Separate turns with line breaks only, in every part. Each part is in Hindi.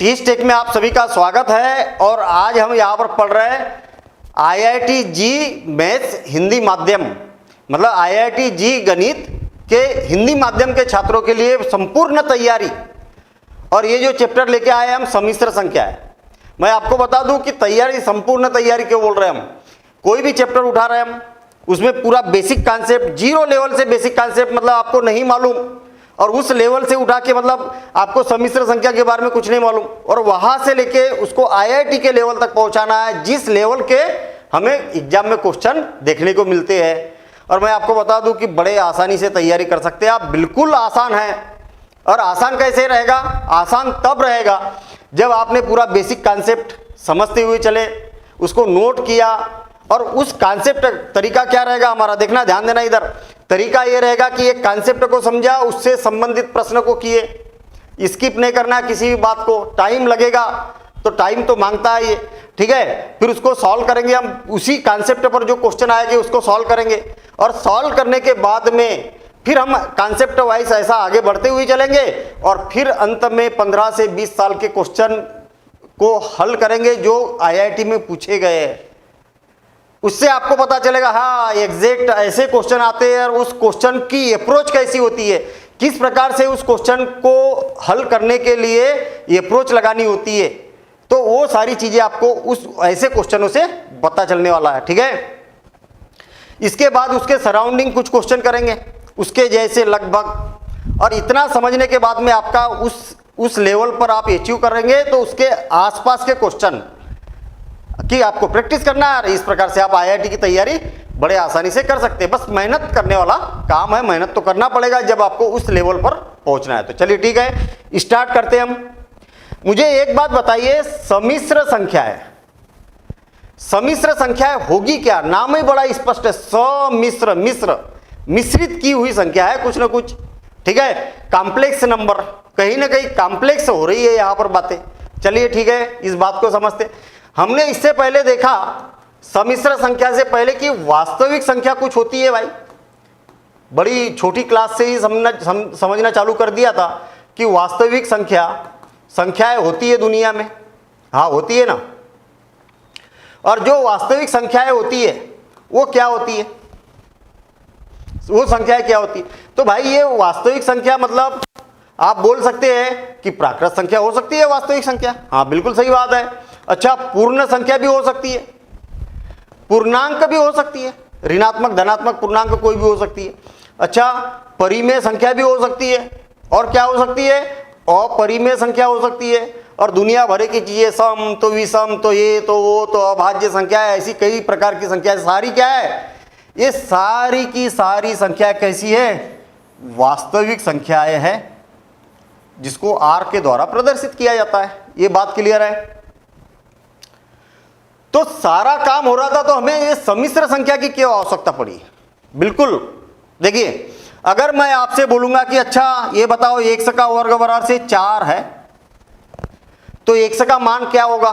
टीच टेक में आप सभी का स्वागत है। और आज हम यहाँ पर पढ़ रहे हैं IIT जी मैथ्स हिंदी माध्यम, मतलब IIT जी गणित के हिंदी माध्यम के छात्रों के लिए संपूर्ण तैयारी। और ये जो चैप्टर लेके आए हम सम्मिश्र संख्या है। मैं आपको बता दूं कि तैयारी, संपूर्ण तैयारी क्यों बोल रहे हैं हम। कोई भी चैप्टर उठा रहे हैं हम, उसमें पूरा बेसिक कॉन्सेप्ट, जीरो लेवल से बेसिक कॉन्सेप्ट मतलब आपको नहीं मालूम, और उस लेवल से उठा के मतलब आपको सम्मिश्र संख्या के बारे में कुछ नहीं मालूम, और वहां से लेके उसको IIT के लेवल तक पहुंचाना है, जिस लेवल के हमें एग्जाम में क्वेश्चन देखने को मिलते हैं। और मैं आपको बता दूं कि बड़े आसानी से तैयारी कर सकते हैं आप, बिल्कुल आसान है। और आसान कैसे रहेगा? आसान तब रहेगा जब आपने पूरा बेसिक कॉन्सेप्ट समझते हुए चले, उसको नोट किया, और उस कॉन्सेप्ट तरीका क्या रहेगा हमारा, देखना, ध्यान देना इधर। तरीका ये रहेगा कि एक कॉन्सेप्ट को समझा, उससे संबंधित प्रश्न को किए, स्किप नहीं करना किसी भी बात को। टाइम लगेगा तो टाइम तो मांगता है ये, ठीक है। फिर उसको सॉल्व करेंगे हम, उसी कॉन्सेप्ट पर जो क्वेश्चन आएंगे उसको सॉल्व करेंगे, और सॉल्व करने के बाद में फिर हम कॉन्सेप्ट वाइज ऐसा आगे बढ़ते हुए चलेंगे, और फिर अंत में 15 से 20 साल के क्वेश्चन को हल करेंगे जो IIT में पूछे गए हैं। उससे आपको पता चलेगा हाँ एग्जैक्ट ऐसे क्वेश्चन आते हैं, और उस क्वेश्चन की अप्रोच कैसी होती है, किस प्रकार से उस क्वेश्चन को हल करने के लिए अप्रोच लगानी होती है। तो वो सारी चीजें आपको उस ऐसे क्वेश्चनों से पता चलने वाला है, ठीक है। इसके बाद उसके सराउंडिंग कुछ क्वेश्चन करेंगे, उसके जैसे लगभग, और इतना समझने के बाद में आपका उस लेवल पर आप अचीव करेंगे तो उसके आसपास के क्वेश्चन कि आपको प्रैक्टिस करना है। इस प्रकार से आप IIT की तैयारी बड़े आसानी से कर सकते हैं। बस मेहनत करने वाला काम है, मेहनत तो करना पड़ेगा जब आपको उस लेवल पर पहुंचना है। तो चलिए ठीक है, स्टार्ट करते हैं हम। मुझे एक बात बताइए, सम्मिश्र संख्या है, सम्मिश्र संख्या होगी क्या? नाम ही बड़ा स्पष्ट है, सम्मिश्र, मिश्र, मिश्रित की हुई संख्या है कुछ ना कुछ, ठीक है। कॉम्प्लेक्स नंबर, कहीं ना कहीं कॉम्प्लेक्स हो रही है यहां पर बातें। चलिए ठीक है, इस बात को समझते। हमने इससे पहले देखा सम्मिश्र संख्या से पहले कि वास्तविक संख्या कुछ होती है भाई। बड़ी छोटी क्लास से ही समझना चालू कर दिया था कि वास्तविक संख्याएं होती है दुनिया में। हाँ होती है ना। और जो वास्तविक संख्याएं होती है वो क्या होती है, वो संख्याएं क्या होती है? तो भाई ये वास्तविक संख्या मतलब आप बोल सकते हैं कि प्राकृत संख्या हो सकती है वास्तविक संख्या। हाँ बिल्कुल सही बात है। अच्छा, पूर्ण संख्या भी हो सकती है, पूर्णांक भी हो सकती है, ऋणात्मक धनात्मक पूर्णांक कोई भी हो सकती है। अच्छा, परिमेय संख्या भी हो सकती है, और क्या हो सकती है? अपरिमेय संख्या हो सकती है। और दुनिया भर की चीजें, सम तो विषम तो ये तो वो तो अभाज्य संख्या है, ऐसी कई प्रकार की संख्या सारी क्या है? ये सारी की सारी संख्या कैसी है? वास्तविक संख्याएं हैं, जिसको R के द्वारा प्रदर्शित किया जाता है। ये बात क्लियर है। तो सारा काम हो रहा था तो हमें ये सम्मिश्र संख्या की क्यों आवश्यकता पड़ी? बिल्कुल देखिए, अगर मैं आपसे बोलूंगा कि अच्छा ये बताओ x का वर्ग बराबर से 4 है, तो x का मान क्या होगा?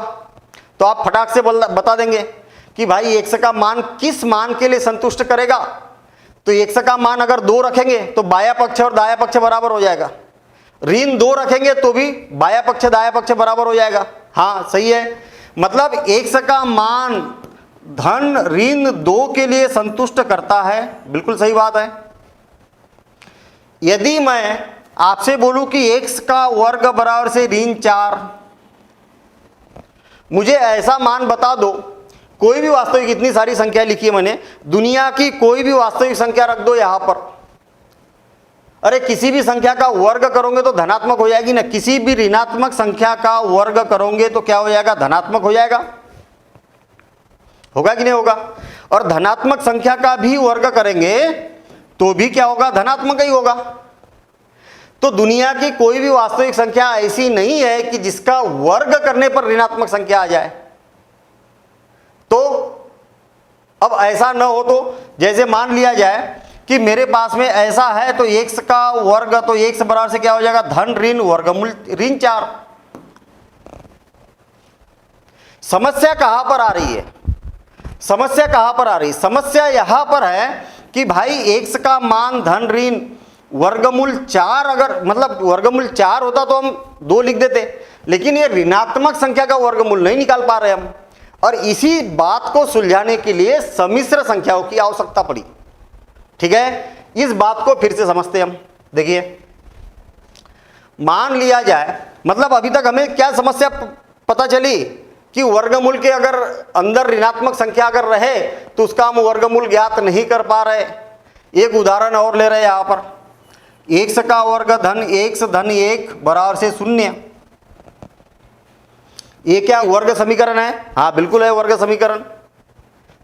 तो आप फटाक से बता देंगे कि भाई x का मान किस मान के लिए संतुष्ट करेगा। तो x का मान अगर 2 रखेंगे तो बाया पक्ष और दाया पक्ष बराबर हो जाएगा, ऋण 2 रखेंगे तो भी बाया पक्ष दाया पक्ष बराबर हो जाएगा। हाँ सही है, मतलब x का मान धन ऋण 2 के लिए संतुष्ट करता है। बिल्कुल सही बात है। यदि मैं आपसे बोलूं कि x का वर्ग बराबर से ऋण 4, मुझे ऐसा मान बता दो, कोई भी वास्तविक, इतनी सारी संख्या लिखी है मैंने, दुनिया की कोई भी वास्तविक संख्या रख दो यहां पर। अरे किसी भी संख्या का वर्ग करोगे तो धनात्मक हो जाएगी ना, किसी भी ऋणात्मक संख्या का वर्ग करोगे तो क्या हो जाएगा? धनात्मक हो जाएगा। होगा कि नहीं होगा? और धनात्मक संख्या का भी वर्ग करेंगे तो भी क्या होगा? धनात्मक ही होगा। तो दुनिया की कोई भी वास्तविक संख्या ऐसी नहीं है कि जिसका वर्ग करने पर ऋणात्मक संख्या आ जाए। तो अब ऐसा न हो, तो जैसे मान लिया जाए कि मेरे पास में ऐसा है, तो x का वर्ग, तो x बराबर से क्या हो जाएगा? धन ऋण वर्गमूल ऋण 4। समस्या कहां पर आ रही है? समस्या कहां पर आ रही है? समस्या यहां पर है कि भाई x का मान धन ऋण वर्गमूल 4, अगर मतलब वर्गमूल 4 होता तो हम 2 लिख देते, लेकिन ये ऋणात्मक संख्या का वर्गमूल नहीं निकाल पा रहे हम, और इसी बात को सुलझाने के लिए सम्मिश्र संख्याओं की आवश्यकता पड़ी। ठीक है, इस बात को फिर से समझते हम। देखिए, मान लिया जाए, मतलब अभी तक हमें क्या समस्या पता चली कि वर्गमूल के अगर अंदर ऋणात्मक संख्या अगर रहे तो उसका हम वर्गमूल ज्ञात नहीं कर पा रहे। एक उदाहरण और ले रहे हैं यहां पर, x का वर्ग धन x धन 1 बराबर से 0। ये क्या वर्ग समीकरण है? हाँ बिल्कुल है, वर्ग समीकरण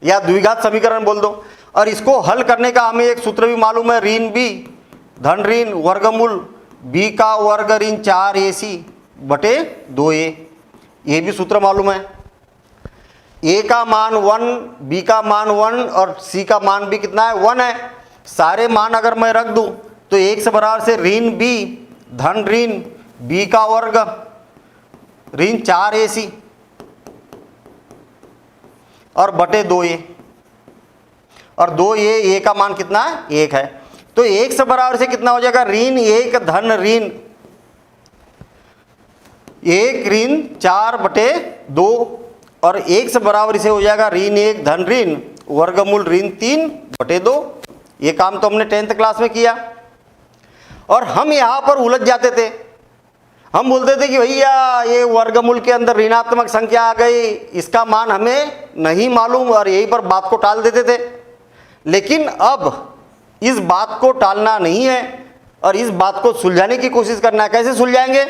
या द्विघात समीकरण बोल दो। और इसको हल करने का हमें एक सूत्र भी मालूम है, ऋण b धन ऋण वर्गमूल b का वर्ग ऋण 4ac बटे 2a, ये भी सूत्र मालूम है। a का मान 1, b का मान 1 और c का मान भी कितना है? 1 है। सारे मान अगर मैं रख दूं तो x बराबर से ऋण b धन ऋण b का वर्ग ऋण 4ac और बटे 2a, और 2a का मान कितना है? 1 है। तो x बराबर से कितना हो जाएगा? ऋण 1 धन ऋण 1 ऋण 4 बटे 2, और x बराबर से हो जाएगा ऋण 1 धन ऋण वर्गमूल ऋण 3 बटे 2। ये काम तो हमने 10th क्लास में किया। और हम यहाँ पर उलझ जाते थे, हम बोलते थे कि भैया ये वर्गमूल के अंदर ऋणात्मक संख्या आ गई, इसका मान हमें नहीं मालूम, और यहीं पर बात को टाल देते थे। लेकिन अब इस बात को टालना नहीं है और इस बात को सुलझाने की कोशिश करना है। कैसे सुलझाएंगे?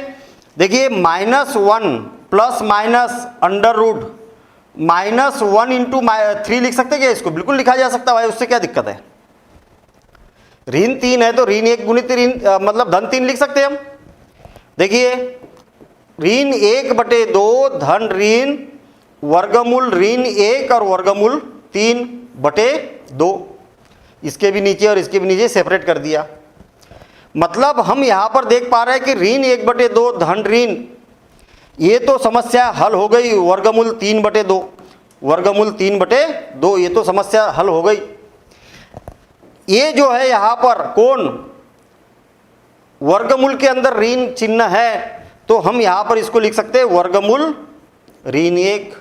देखिए, -1 plus minus under root -1 into 3 लिख सकते क्या? इसको बिल्कुल लिखा जा सकता है भाई, उससे क्या दिक्कत है? ऋण 3 है तो ऋण 1 गुणित ऋण मतलब धन 3 लिख सकते हैं हम। देखिए, ऋण 1 बटे 2 धन ऋण वर्गमूल ऋण 1 और वर्गमूल 3 बटे 2, इसके भी नीचे और इसके भी नीचे सेपरेट कर दिया। मतलब हम यहाँ पर देख पा रहे हैं कि ऋण 1 बटे 2 धन ऋण, ये तो समस्या हल हो गई। वर्गमूल 3 बटे 2, वर्गमूल 3 बटे 2, ये तो समस्या हल हो गई। ये जो है यहाँ पर कौन वर्गमूल के अंदर ऋण चिन्ह है, तो हम यहाँ पर इसको लिख सकते हैं वर्गमूल ऋण 1।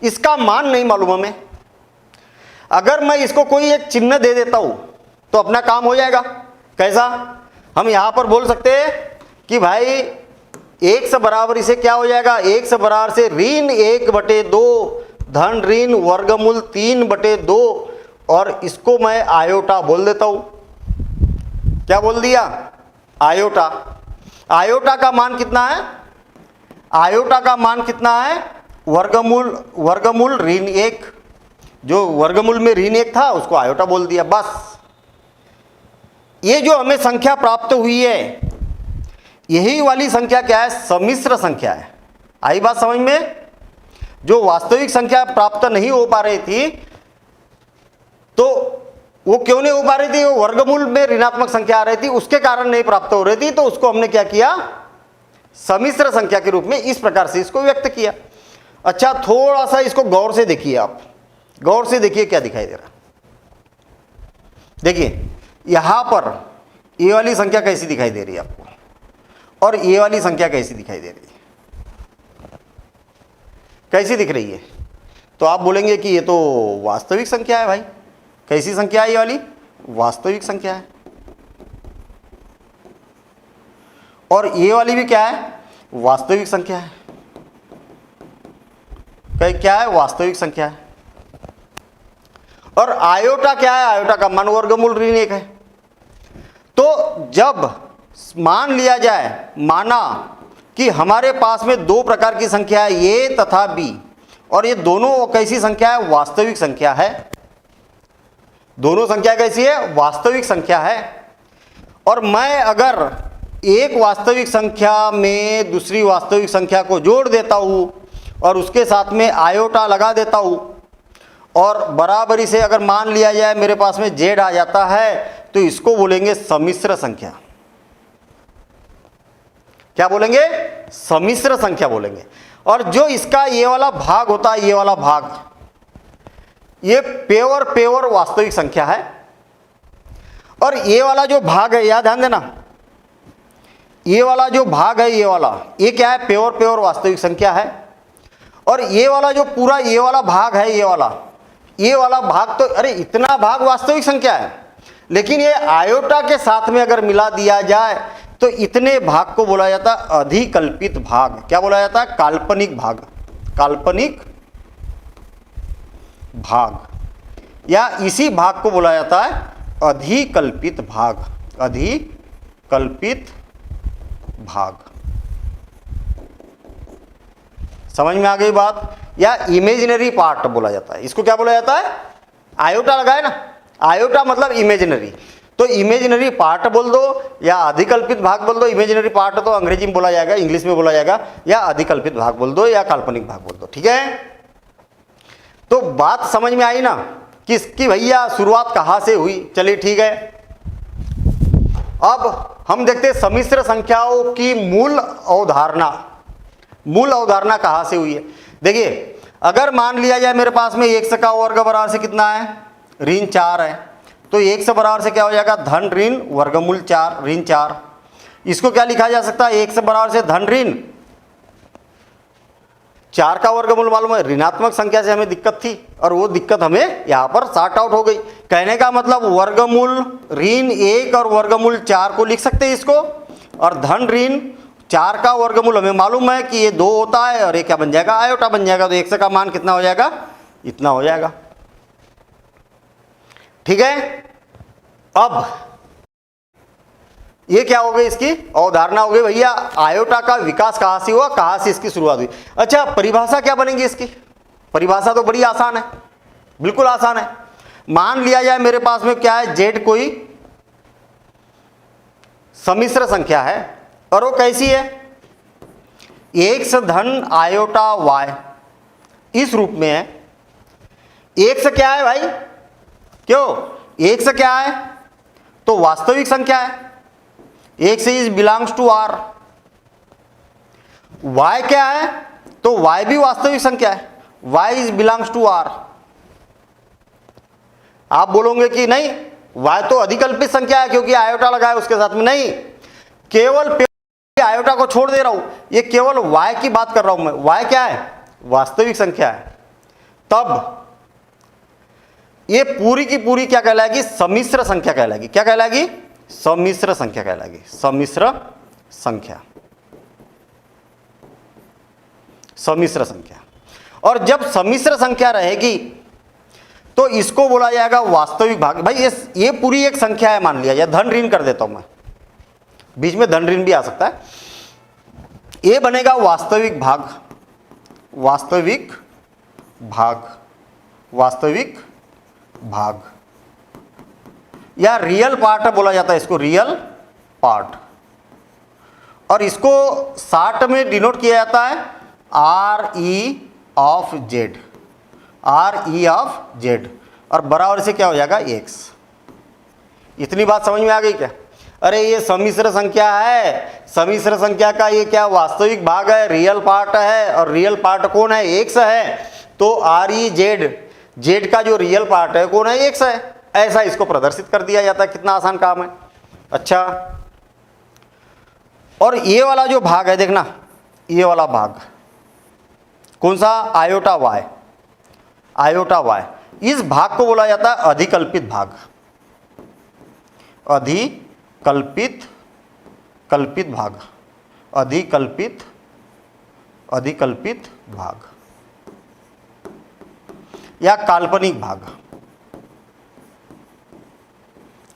इसका मान नहीं मालूम हमें, अगर मैं इसको कोई एक चिन्ह दे देता हूं तो अपना काम हो जाएगा। कैसा? हम यहां पर बोल सकते हैं कि भाई x बराबर इसे क्या हो जाएगा? x बराबर से ऋण 1 बटे 2 धन ऋण वर्गमूल 3 बटे 2, और इसको मैं आयोटा बोल देता हूं। क्या बोल दिया? आयोटा। आयोटा का मान कितना है? आयोटा का मान कितना है? वर्गमूल ऋण 1, जो वर्गमूल में ऋण 1 था उसको आयोटा बोल दिया। बस ये जो हमें संख्या प्राप्त हुई है, यही वाली संख्या क्या है? सम्मिश्र संख्या है। आई बात समझ में? जो वास्तविक संख्या प्राप्त नहीं हो पा रही थी, तो वो क्यों नहीं हो पा रही थी? वो वर्गमूल में ऋणात्मक संख्या आ रही थी, उसके कारण नहीं प्राप्त हो रही थी। तो उसको हमने क्या किया? सम्मिश्र संख्या के रूप में इस प्रकार से इसको व्यक्त किया। अच्छा, थोड़ा सा इसको गौर से देखिए, आप गौर से देखिए क्या दिखाई दे रहा। देखिए यहां पर ये वाली संख्या कैसी दिखाई दे रही है आपको, और ये वाली संख्या कैसी दिखाई दे रही है? कैसी दिख रही है? तो आप बोलेंगे कि ये तो वास्तविक संख्या है भाई। कैसी संख्या है ये वाली? वास्तविक संख्या है। और ये वाली भी क्या है? वास्तविक संख्या है। क्या है? वास्तविक संख्या है। और आयोटा क्या है? आयोटा का मान वर्गमूल ऋण 1 है। तो जब मान लिया जाए, माना कि हमारे पास में दो प्रकार की संख्या है, ए तथा बी, और ये दोनों कैसी संख्या है? वास्तविक संख्या है। दोनों संख्या कैसी है? वास्तविक संख्या है। और मैं अगर एक वास्तविक संख्या में दूसरी वास्तविक संख्या को जोड़ देता हूं और उसके साथ में आयोटा लगा देता हूं, और बराबरी से अगर मान लिया जाए मेरे पास में जेड आ जाता है, तो इसको बोलेंगे सम्मिश्र संख्या। क्या बोलेंगे? सम्मिश्र संख्या बोलेंगे। और जो इसका ये वाला भाग होता है, ये वाला भाग, ये पेवर वास्तविक संख्या है। और ये वाला जो भाग है, याद ध्यान देना, ये वाला जो भाग है, ये वाला, ये क्या है, प्योर वास्तविक संख्या है। और ये वाला जो पूरा ये वाला भाग है, ये वाला भाग तो, अरे इतना भाग वास्तविक संख्या है, लेकिन ये आयोटा के साथ में अगर मिला दिया जाए तो इतने भाग को बोला जाता है अधिकल्पित भाग। क्या बोला जाता है? काल्पनिक भाग। काल्पनिक भाग, या इसी भाग को बोला जाता है अधिकल्पित भाग। अधिकल्पित भाग, समझ में आ गई बात? या इमेजिनरी पार्ट बोला जाता है इसको। क्या बोला जाता है? आयोटा लगाए ना, आयोटा मतलब इमेजिनरी, तो इमेजिनरी पार्ट बोल दो या अधिकल्पित भाग बोल दो। इमेजिनरी पार्ट तो अंग्रेजी में बोला जाएगा, इंग्लिश में बोला जाएगा, या अधिकल्पित भाग बोल दो या काल्पनिक भाग बोल दो। ठीक है, तो बात समझ में आई ना कि इसकी भैया शुरुआत कहां से हुई? चलिए ठीक है, अब हम देखते हैं सम्मिश्र संख्याओं की मूल अवधारणा कहां से हुई है। देखिए, अगर मान लिया जाए मेरे पास में x का वर्ग बराबर से कितना है? ऋण 4 है, तो x बराबर से क्या हो जाएगा? धन ऋण वर्गमूल 4, ऋण 4। इसको क्या लिखा जा सकता है? x बराबर से धन ऋण 4 का वर्गमूल मालूम है। ऋणात्मक संख्या से हमें दिक्कत थी और वो दिक्कत हमें यहाँ पर सॉर्ट आउट हो गई। कहने का मतलब वर्गमूल ऋण 1 और वर्गमूल 4 को लिख सकते हैं इसको, और धन ऋण 4 का वर्गमूल हमें मालूम है कि ये 2 होता है और ये क्या बन जाएगा? आयोटा बन जाएगा। तो x का मान कितना हो जाएगा? इतना हो जाएगा। ठीक है, अब ये क्या हो गई? इसकी अवधारणा हो गई भैया। आयोटा का विकास कहां से हुआ, कहां से इसकी शुरुआत हुई। अच्छा, परिभाषा क्या बनेगी इसकी? परिभाषा तो बड़ी आसान है, बिल्कुल आसान है। मान लिया जाए मेरे पास में क्या है? z कोई सम्मिश्र संख्या है और वो कैसी है? x धन आयोटा y इस रूप में है। x क्या है भाई? क्यों? x क्या है? तो वास्तविक संख्या है। x is belongs to r। y क्या है? तो y भी वास्तविक संख्या है। y is belongs to r। आप बोलोगे कि नहीं, y तो अधिकल्पित संख्या है क्योंकि आयोटा लगा है उसके साथ में। नहीं, केवल आयोटा को छोड़ दे रहा हूं, ये केवल y की बात कर रहा हूं मैं। y क्या है? वास्तविक संख्या है। तब ये पूरी की पूरी क्या कहलाएगी? सम्मिश्र संख्या कहलाएगी। क्या कहलाएगी? सम्मिश्र संख्या कहलाएगी। सम्मिश्र संख्या, सम्मिश्र संख्या। और जब सम्मिश्र संख्या रहेगी तो इसको बोला जाएगा वास्तविक भाग। भाई ये पूरी एक संख्या है मान लिया, या धन ऋण कर देता हूं मैं, बीच में धन ऋण भी आ सकता है। ये बनेगा वास्तविक भाग। वास्तविक भाग, वास्तविक भाग, या रियल पार्ट बोला जाता है इसको, रियल पार्ट। और इसको शॉर्ट में डिनोट किया जाता है RE of Z। RE of Z, और बराबर से क्या हो जाएगा? x। इतनी बात समझ में आ गई क्या? अरे ये सम्मिश्र संख्या है, सम्मिश्र संख्या का ये क्या वास्तविक भाग है, रियल पार्ट है, और रियल पार्ट कौन है? x है। तो RE Z का जो रियल पार्ट है कौन है? x है। ऐसा इसको प्रदर्शित कर दिया जाता है। कितना आसान काम है। अच्छा, और ये वाला जो भाग है देखना, ये वाला भाग कौन सा? Iota y। आयोटा y, इस भाग को बोला जाता है अधिकल्पित भाग। अधिकल्पित भाग, अधिकल्पित भाग, या काल्पनिक भाग।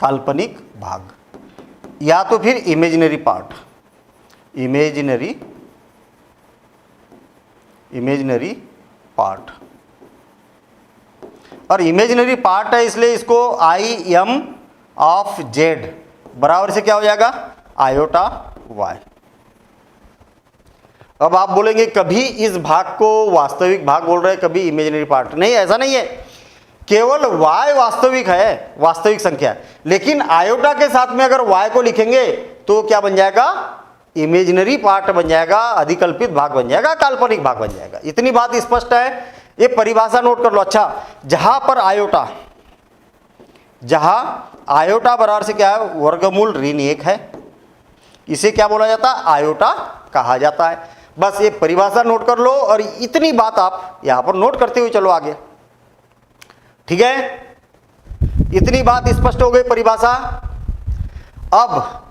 काल्पनिक भाग, या तो फिर इमेजिनरी पार्ट। इमेजिनरी पार्ट, और इमेजिनरी पार्ट है इसलिए इसको IM ऑफ Z बराबर से क्या हो जाएगा? Iota y। अब आप बोलेंगे कभी इस भाग को वास्तविक भाग बोल रहे हैं, कभी इमेजिनरी पार्ट। नहीं, ऐसा नहीं है। केवल y वास्तविक है, वास्तविक संख्या है, लेकिन आयोटा के साथ में अगर y को लिखेंगे तो क्या बन जाएगा? इमेजिनरी पार्ट बन जाएगा, अधिकल्पित भाग बन जाएगा, काल्पनिक भाग बन जाएगा। इतनी बात स्पष्ट है। ये परिभाषा नोट कर लो। अच्छा, जहां पर आयोटा बराबर से क्या है? वर्गमूल ऋण 1 है, इसे क्या बोला जाता है? आयोटा कहा जाता है। बस ये परिभाषा नोट कर लो और इतनी बात आप यहां पर नोट करते हुए चलो आगे। ठीक है, इतनी बात स्पष्ट हो गई परिभाषा। अब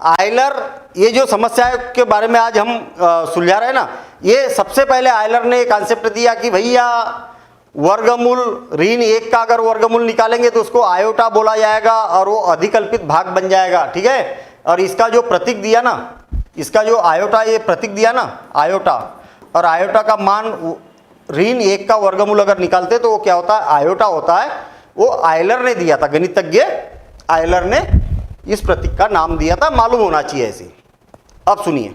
आयलर, ये जो समस्या के बारे में आज हम सुलझा रहे हैं ना, ये सबसे पहले आयलर ने कॉन्सेप्ट दिया कि भैया वर्गमूल ऋण 1 का अगर वर्गमूल निकालेंगे तो उसको आयोटा बोला जाएगा और वो अधिकल्पित भाग बन जाएगा। ठीक है, और इसका जो प्रतीक दिया ना, इसका जो आयोटा ये प्रतीक दिया ना आयोटा, और आयोटा का मान ऋण 1 का वर्गमूल अगर निकालते तो वो क्या होता है? आयोटा होता है। वो आयलर ने दिया था, गणितज्ञ आयलर ने इस प्रतीक का नाम दिया था, मालूम होना चाहिए ऐसे। अब सुनिए,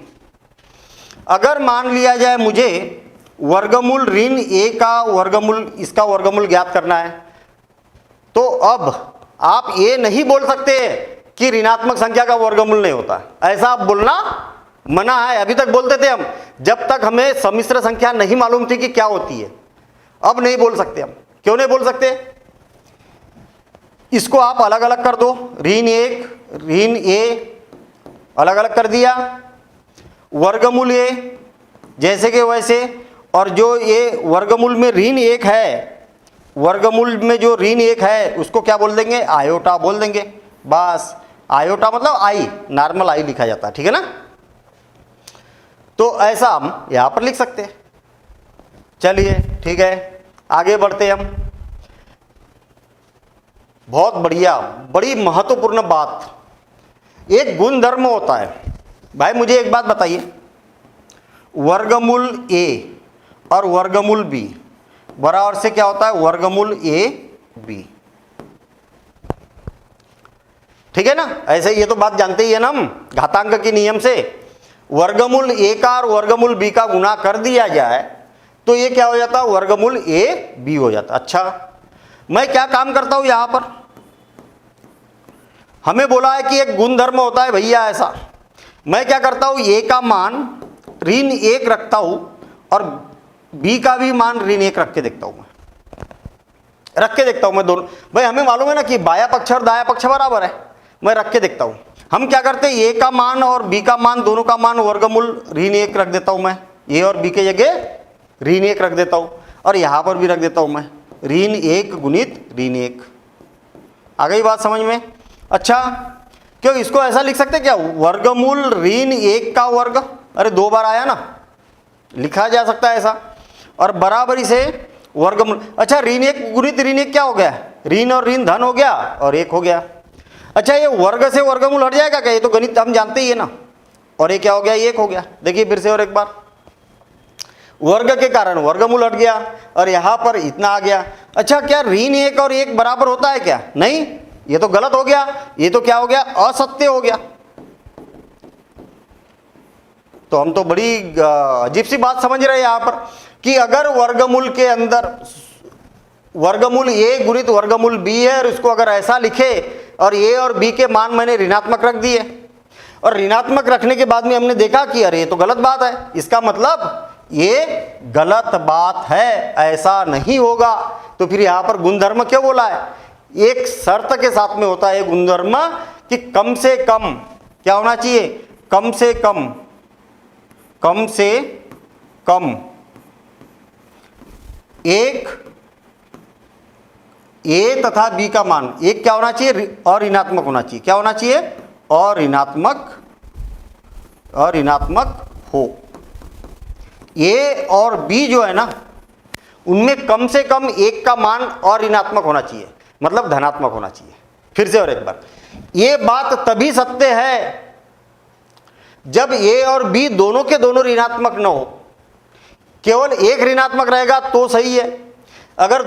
अगर मान लिया जाए मुझे वर्गमूल ऋण 1 का वर्गमूल, इसका वर्गमूल ज्ञात करना है, तो अब आप ये नहीं बोल सकते कि ऋणात्मक संख्या का वर्गमूल नहीं होता। ऐसा आप बोलना मना है। अभी तक बोलते थे हम, जब तक हमें सम्मिश्र संख्या नहीं मालूम थी कि क्या होती है। अब नहीं बोल सकते हम। क्यों नहीं बोल सकते? इसको आप अलग अलग कर दो, ऋण 1 ऋण ए अलग अलग कर दिया, वर्गमूल ए जैसे कि वैसे, और जो ये वर्गमूल में ऋण 1 है, वर्गमूल में जो ऋण 1 है उसको क्या बोल देंगे? आयोटा बोल देंगे। बस, आयोटा मतलब आई, नॉर्मल आई लिखा जाता है। ठीक है ना? तो ऐसा हम यहां पर लिख सकते हैं। चलिए ठीक है, आगे बढ़ते हम। बहुत बढ़िया, बड़ी महत्वपूर्ण बात, एक गुण धर्म होता है। भाई मुझे एक बात बताइए, वर्गमूल ए और वर्गमूल बी बराबर से क्या होता है? वर्गमूल ए बी। ठीक है ना? ऐसे ये तो बात जानते ही है ना हम, घातांक के नियम से वर्गमूल ए का और वर्गमूल बी का गुणा कर दिया जाए तो ये क्या हो जाता है? वर्गमूल ए बी हो जाता। अच्छा, मैं क्या काम करता हूं यहां पर? हमें बोला है कि एक गुणधर्म होता है भैया ऐसा। मैं क्या करता हूं? ए का मान ऋण 1 रखता हूं और बी का भी मान ऋण 1 रख के देखता हूं। मैं रख के देखता हूं, मैं दोनों। भाई हमें मालूम है ना कि बाया पक्ष और दाया पक्ष बराबर है। मैं रख के देखता हूं। हम क्या करते हैं? ए का मान और बी का मान, दोनों का मान वर्गमूल ऋण 1 रख देता हूं मैं। ए और बी के जगह ऋण 1 रख देता हूं, और यहां पर भी रख देता हूं मैं ऋण 1 गुणित ऋण 1। आ गई बात समझ में? अच्छा, क्यों इसको ऐसा लिख सकते क्या? वर्गमूल ऋण 1 का वर्ग, अरे 2 बार आया ना, लिखा जा सकता है ऐसा। और बराबरी से वर्गमूल, अच्छा ऋण 1 गुणित ऋण 1 क्या हो गया? ऋण और ऋण धन हो गया और 1 हो गया। अच्छा, ये वर्ग से वर्गमूल हट जाएगा क्या? ये तो गणित हम जानते ही है ना। और ये क्या हो गया? 1 हो गया। देखिए फिर से और एक बार, वर्ग के कारण वर्गमूल हट गया और यहां पर इतना आ गया। अच्छा, क्या ऋण 1 और 1 बराबर होता है क्या? नहीं, ये तो गलत हो गया। ये तो क्या हो गया? असत्य हो गया। तो हम तो बड़ी अजीब सी बात समझ रहे हैं यहां पर कि अगर वर्गमूल के अंदर वर्गमूल ए गुणित वर्गमूल बी है और इसको अगर ऐसा लिखे और ए और बी के मान मैंने ऋणात्मक रख दिए, और ऋणात्मक रखने के बाद में हमने देखा कि अरे ये तो गलत बात है, इसका मतलब ये गलत बात है, ऐसा नहीं होगा। तो फिर यहां पर गुणधर्म क्यों बोला है? एक शर्त के साथ में होता है गुणधर्म कि कम से कम क्या होना चाहिए? कम से कम, कम से कम एक ए तथा बी का मान एक क्या होना चाहिए? अऋणात्मक होना चाहिए। क्या होना चाहिए? अऋणात्मक, अऋणात्मक हो। ए और बी जो है ना, उनमें कम से कम एक का मान अऋणात्मक होना चाहिए, मतलब धनात्मक होना चाहिए। फिर से और एक बार, ये बात तभी सत्य है जब ए और बी दोनों के दोनों ऋणात्मक न हो। केवल एक ऋणात्मक रहेगा तो सही है, अगर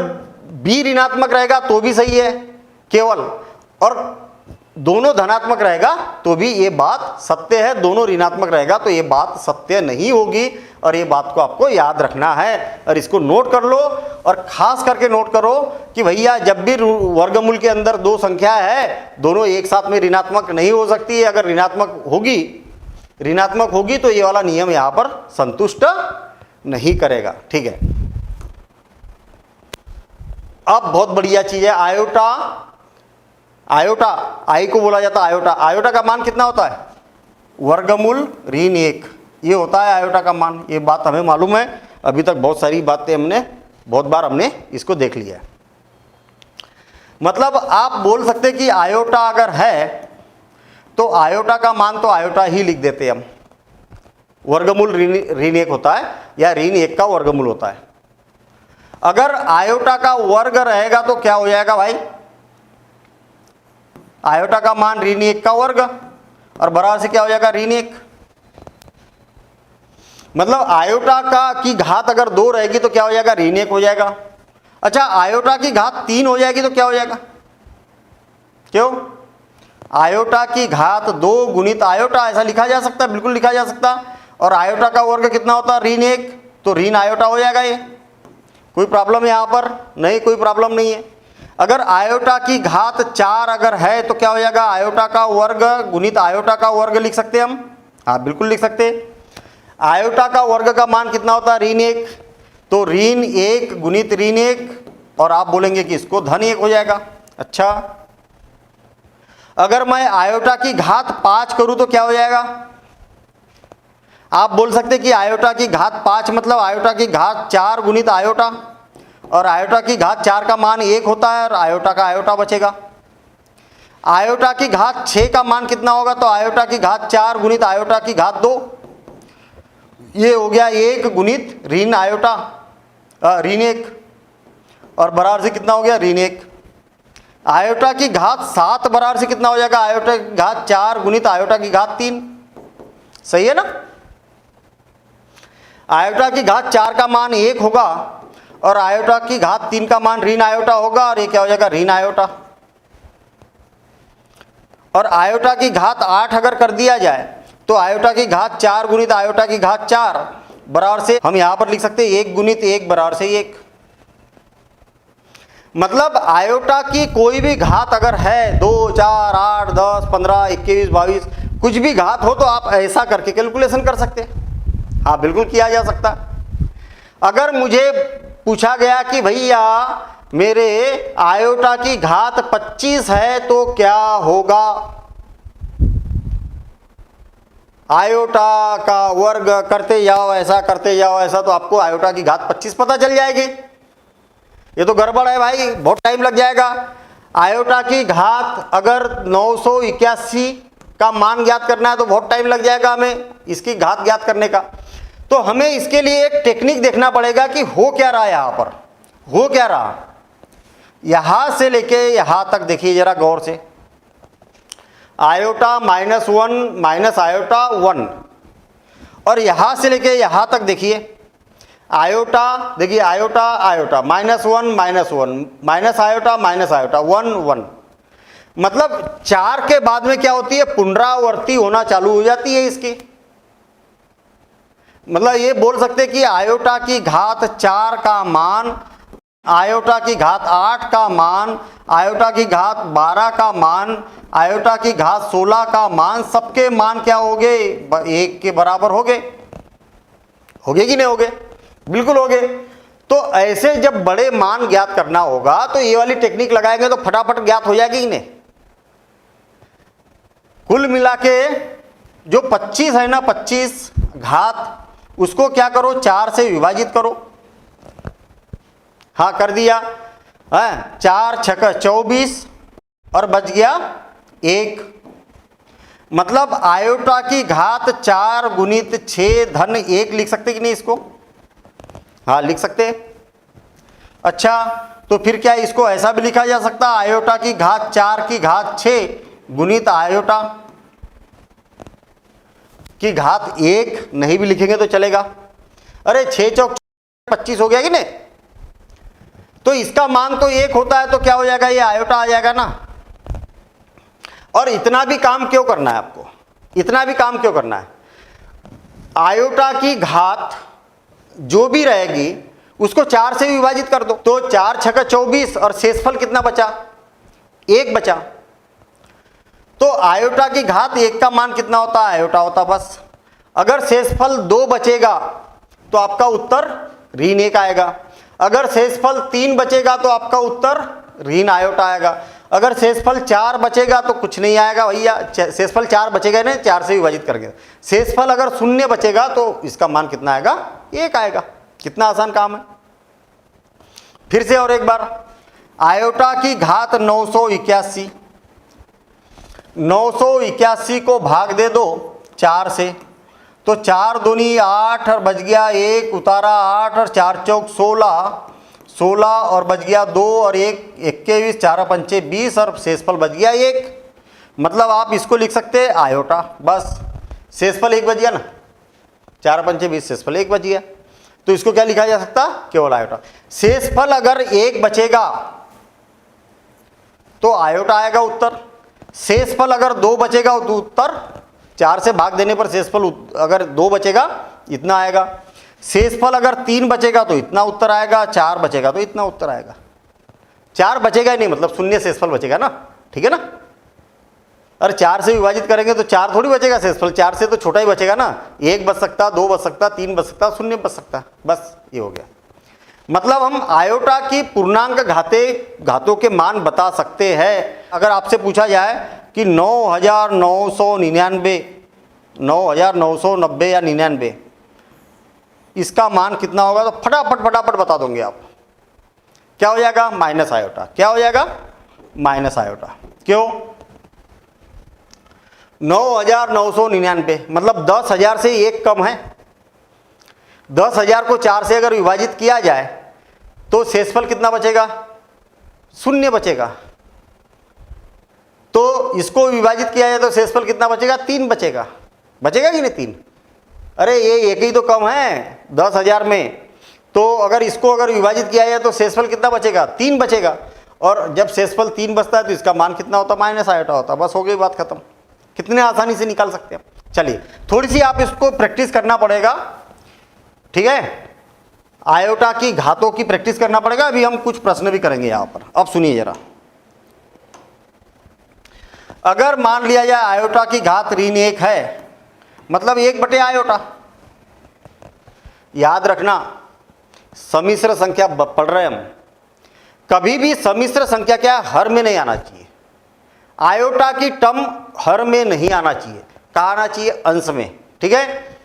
बी ऋणात्मक रहेगा तो भी सही है केवल, और दोनों धनात्मक रहेगा तो भी ये बात सत्य है। दोनों ऋणात्मक रहेगा तो ये बात सत्य नहीं होगी, और ये बात को आपको याद रखना है और इसको नोट कर लो। और खास करके नोट करो कि भैया जब भी वर्गमूल के अंदर दो संख्या है, दोनों एक साथ में ऋणात्मक नहीं हो सकती है। अगर ऋणात्मक होगी तो ये वाला नियम यहां पर संतुष्ट नहीं करेगा। ठीक है, अब बहुत बढ़िया चीज है आयोटा। आई को बोला जाता है आयोटा। आयोटा का मान कितना होता है? वर्गमूल ऋण 1, ये होता है आयोटा का मान। ये बात हमें मालूम है, अभी तक बहुत सारी बातें बहुत बार हमने इसको देख लिया है। मतलब आप बोल सकते कि आयोटा अगर है तो आयोटा का मान तो आयोटा ही लिख देते हम, वर्गमूल ऋण 1 होता है या ऋण 1 का वर्गमूल होता है। अगर आयोटा का वर्ग रहेगा तो क्या हो जाएगा भाई, आयोटा का मान ऋण 1 का वर्ग और बराबर से क्या हो जाएगा ऋण 1। मतलब आयोटा का की घात अगर 2 रहेगी तो क्या हो जाएगा ऋण 1 हो जाएगा। अच्छा, आयोटा की घात 3 हो जाएगी तो क्या हो जाएगा, क्यों, आयोटा की घात 2 गुणित आयोटा, ऐसा लिखा जा सकता है, बिल्कुल लिखा जा सकता। और आयोटा का वर्ग कितना होता है ऋण 1, तो ऋण आयोटा हो जाएगा। ये कोई प्रॉब्लम है यहाँ पर, नहीं कोई प्रॉब्लम नहीं है। अगर आयोटा की घात 4 अगर है तो क्या हो जाएगा, आयोटा का वर्ग गुणित आयोटा का वर्ग लिख सकते हैं हम, हाँ बिल्कुल लिख सकते हैं। आयोटा का वर्ग का मान कितना होता है ऋण 1, तो ऋण 1 गुणित ऋण 1, और आप बोलेंगे कि इसको धन 1 हो जाएगा। अच्छा, अगर मैं आयोटा की घात 5 करूं तो क्या हो जाएगा, आप बोल सकते कि आयोटा की घात 5 मतलब आयोटा की घात 4 गुणित आयोटा, और आयोटा की घात 4 का मान 1 होता है और आयोटा का आयोटा बचेगा। आयोटा की घात 6 का मान कितना होगा, तो आयोटा की घात 4 गुणित आयोटा की घात 2, ये हो गया 1 गुणित ऋण आयोटा ऋण 1, और बराबर से कितना हो गया ऋण 1। आयोटा की घात 7 बराबर से कितना हो जाएगा, आयोटा की घात 4 गुणित आयोटा की घात 3, सही है ना। आयोटा की घात 4 का मान 1 होगा और आयोटा की घात 3 का मान ऋण आयोटा होगा, और ये क्या हो जाएगा ऋण आयोटा। और आयोटा की घात 8 अगर कर दिया जाए तो आयोटा की घात 4 गुणित आयोटा की घात 4 बराबर से हम यहां पर लिख सकते हैं 1 गुणित 1 बराबर से 1। मतलब आयोटा की कोई भी घात अगर है 2, 4, 8, 10, 15, 21, 22 कुछ भी घात हो तो आप ऐसा करके कैलकुलेशन कर सकते हैं, हाँ बिल्कुल किया जा सकता। अगर मुझे पूछा गया कि भैया मेरे आयोटा की घात 25 है तो क्या होगा, आयोटा का वर्ग करते जाओ ऐसा करते जाओ ऐसा, तो आपको आयोटा की घात 25 पता चल जाएगी। ये तो गड़बड़ है भाई, बहुत टाइम लग जाएगा। आयोटा की घात अगर 981 का मान ज्ञात करना है तो बहुत टाइम लग जाएगा हमें इसकी घात ज्ञात करने का। तो हमें इसके लिए एक टेक्निक देखना पड़ेगा कि हो क्या रहा है, यहाँ पर हो क्या रहा, यहां से लेके यहां तक देखिए जरा गौर से, आयोटा -1 माइनस आयोटा 1, और यहां से लेके यहां तक देखिए आयोटा, देखिए iota iota -1 minus 1 minus iota 1 1, मतलब 4 के बाद में क्या होती है, पुनरावर्ती होना चालू हो जाती है इसकी। मतलब ये बोल सकते कि आयोटा की घात 4 का मान, आयोटा की घात 8 का मान, आयोटा की घात 12 का मान, आयोटा की घात 16 का मान, सबके मान क्या हो गए, 1 के बराबर हो गए, हो गए कि नहीं हो गए, बिल्कुल हो गए। तो ऐसे जब बड़े मान ज्ञात करना होगा तो ये वाली टेक्निक लगाएंगे तो फटाफट ज्ञात हो जाएगी कि नहीं। कुल मिला के जो 25 है ना, 25 घात, उसको क्या करो 4 से विभाजित करो, हाँ कर दिया है, 4 छक 24 और बच गया 1। मतलब आयोटा की घात 4 गुणित 6 धन 1 लिख सकते कि नहीं इसको, हाँ लिख सकते। अच्छा, तो फिर क्या इसको ऐसा भी लिखा जा सकता, आयोटा की घात 4 की घात 6 गुणित आयोटा की घात 1 नहीं भी लिखेंगे तो चलेगा। अरे 6 चौक 25 हो गया कि नहीं, तो इसका मान तो 1 होता है तो क्या हो जाएगा, ये आयोटा आ जाएगा ना। और इतना भी काम क्यों करना है आपको, इतना भी काम क्यों करना है, आयोटा की घात जो भी रहेगी उसको 4 से विभाजित कर दो, तो 4 छक्का 24 और शेषफल कितना बचा, 1 बचा। तो आयोटा की घात 1 का मान कितना होता है, आयोटा होता बस। अगर शेषफल 2 बचेगा तो आपका उत्तर ऋण 1 आएगा, अगर शेषफल 3 बचेगा तो आपका उत्तर ऋण आयोटा आएगा, अगर शेषफल 4 बचेगा तो कुछ नहीं आएगा भैया, शेषफल 4 बचेगा नहीं, 4 से विभाजित करेंगे। शेषफल अगर 0 बचेगा तो इसका मान कितना आएगा, 1 आएगा। कितना आसान काम है। फिर से और एक बार, आयोटा की घात 981, 981 को भाग दे दो 4 से, तो 4 दूनी 8 और बच गया 1, उतारा 8 और 4 चौक 16, 16 और बच गया 2 और 1 21, 4 पंचे 20 और शेषफल बच गया 1। मतलब आप इसको लिख सकते हैं आयोटा, बस शेषफल 1 बच गया ना, 4 पंचे 20, शेषफल 1 बच गया। तो इसको क्या लिखा जा सकता, केवल आयोटा। शेषफल अगर 1 बचेगा तो आयोटा आएगा उत्तर। शेषफल अगर 2 बचेगा तो उत्तर, 4 से भाग देने पर शेषफल अगर 2 बचेगा इतना आएगा। शेषफल अगर 3 बचेगा तो इतना उत्तर आएगा, 4 बचेगा तो इतना उत्तर आएगा। 4 बचेगा ही नहीं, मतलब शून्य शेषफल बचेगा ना, ठीक है ना। अरे 4 से विभाजित करेंगे तो 4 थोड़ी बचेगा शेषफल, 4 से तो छोटा ही बचेगा ना। 1 बच सकता, 2 बच सकता, 3 बच सकता, 0 बच सकता, बस ये हो गया। मतलब हम आयोटा की पूर्णांक घातों के मान बता सकते हैं। अगर आपसे पूछा जाए कि 9,999, 9,990 या 99, इसका मान कितना होगा, तो फटाफट बता दोगे आप। क्या हो जाएगा, माइनस आयोटा। क्या हो जाएगा, माइनस आयोटा। क्यों, 9,999 मतलब 10,000 से 1 कम है। 10,000 को 4 से अगर विभाजित किया जाए तो शेषफल कितना बचेगा, 0 बचेगा। तो इसको विभाजित किया जाए तो शेषफल कितना बचेगा, 3 बचेगा। बचेगा कि नहीं 3। अरे ये 1 ही तो कम है 10,000 में, तो अगर इसको अगर विभाजित किया जाए तो शेषफल कितना बचेगा, 3 बचेगा। और जब शेषफल 3 बचता है तो इसका मान कितना होता, माइनस आयोटा होता। बस हो गई बात खत्म। कितने आसानी से निकाल सकते हैं। चलिए थोड़ी सी आप इसको प्रैक्टिस करना पड़ेगा, ठीक है। आयोटा की घातों की प्रैक्टिस करना पड़ेगा। अभी हम कुछ प्रश्न भी करेंगे यहां पर। अब सुनिए जरा, अगर मान लिया जाए आयोटा की घात ऋण 1 है, मतलब 1 बटे आयोटा। याद रखना, सम्मिश्र संख्या पढ़ रहे हम, कभी भी सम्मिश्र संख्या क्या हर में नहीं आना चाहिए। आयोटा की टर्म हर में नहीं आना चाहिए, कहाँ आना चाहिए, अंश में, ठीक है।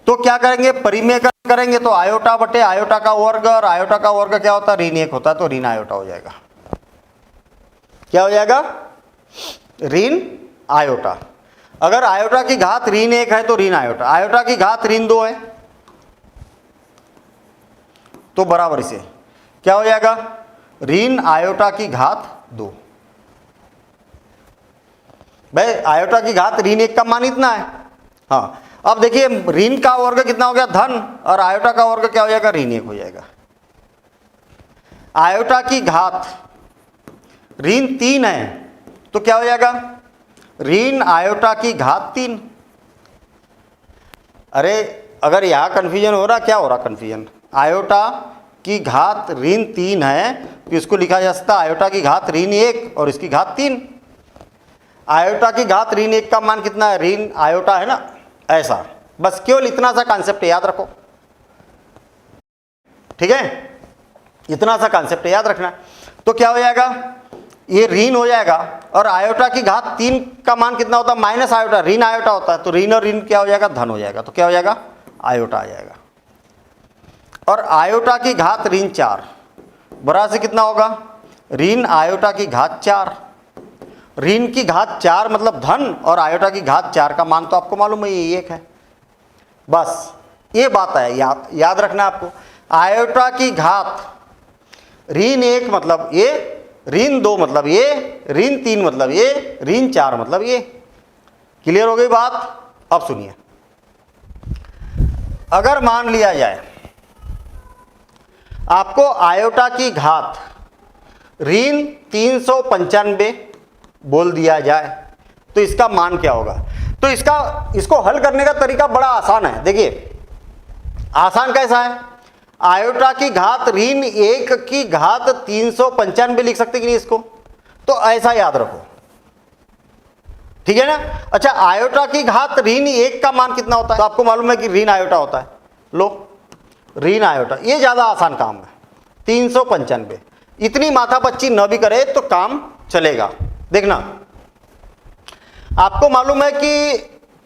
तो क्या करेंगे, परिमेय करेंगे तो आयोटा बटे आयोटा का वर्ग, और आयोटा का वर्ग क्या होता है, ऋण 1 होता है, तो ऋण आयोटा हो जाएगा। क्या हो जाएगा, ऋण आयोटा। अगर आयोटा की घात ऋण 1 है तो ऋण आयोटा, आयोटा की घात ऋण 2 है तो बराबर इसे क्या हो जाएगा, ऋण आयोटा की घात 2। भाई आयोटा की घात ऋण 1 का मान इतना है। हाँ, अब देखिए ऋण का वर्ग कितना हो गया, धन, और आयोटा का वर्ग क्या हो जाएगा, ऋण 1 हो जाएगा। आयोटा की घात ऋण 3 है तो क्या हो जाएगा, ऋण आयोटा की घात 3। अरे अगर यहां कंफ्यूजन हो रहा, क्या हो रहा कंफ्यूजन, आयोटा की घात ऋण 3 है तो इसको लिखा जा सकता है आयोटा की घात ऋण 1 और इसकी घात 3। आयोटा की घात ऋण 1 का मान कितना है, ऋण आयोटा है ना, ऐसा। बस केवल इतना सा कॉन्सेप्ट याद रखो, ठीक है, इतना सा कॉन्सेप्ट याद रखना। तो क्या हो जाएगा, ये ऋण हो जाएगा, और आयोटा की घात 3 का मान कितना होता है, माइनस आयोटा, ऋण आयोटा होता है, तो ऋण और ऋण क्या हो जाएगा, धन हो जाएगा, तो क्या हो जाएगा, आयोटा आ जाएगा। और आयोटा की घात ऋण 4 बराबर से कितना होगा, ऋण आयोटा की घात 4। ऋण की घात 4 मतलब धन, और आयोटा की घात 4 का मान तो आपको मालूम है ये 1 है। बस ये बात है, याद रखना आपको। आयोटा की घात ऋण 1 मतलब ये, ऋण 2 मतलब ये, ऋण 3 मतलब ये, ऋण 4 मतलब ये। क्लियर हो गई बात। अब सुनिए, अगर मान लिया जाए आपको आयोटा की घात ऋण 395 बोल दिया जाए तो इसका मान क्या होगा। तो इसको हल करने का तरीका बड़ा आसान है। देखिए आसान कैसा है, आयोटा की घात ऋण 1 की घात 395 लिख सकते कि नहीं इसको, तो ऐसा याद रखो, ठीक है ना। अच्छा, आयोटा की घात ऋण 1 का मान कितना होता है, तो आपको मालूम है कि ऋण आयोटा होता है। लो ऋण आयोटा, ये ज्यादा आसान काम है। 395, इतनी माथापच्ची न भी करे तो काम चलेगा। देखना, आपको मालूम है कि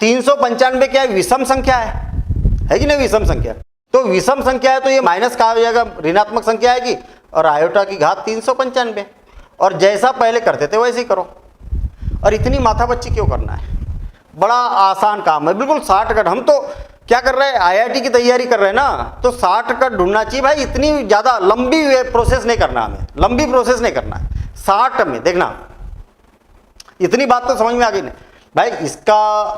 395 क्या है, विषम संख्या है कि नहीं, विषम संख्या। तो विषम संख्या है तो ये माइनस कहा हो जाएगा, ऋणात्मक संख्या आएगी, और आयोटा की घात 395, और जैसा पहले करते थे वैसे ही करो। और इतनी माथापच्ची क्यों करना है, बड़ा आसान काम है, बिल्कुल शॉर्टकट। हम तो क्या कर रहे हैं, आईआईटी की तैयारी कर रहे हैं ना, तो शॉर्टकट ढूंढना चाहिए भाई। इतनी ज़्यादा लंबी प्रोसेस नहीं करना, हमें लंबी प्रोसेस नहीं करना है, शॉर्ट में। देखना, इतनी बात तो समझ में आ गई नहीं भाई।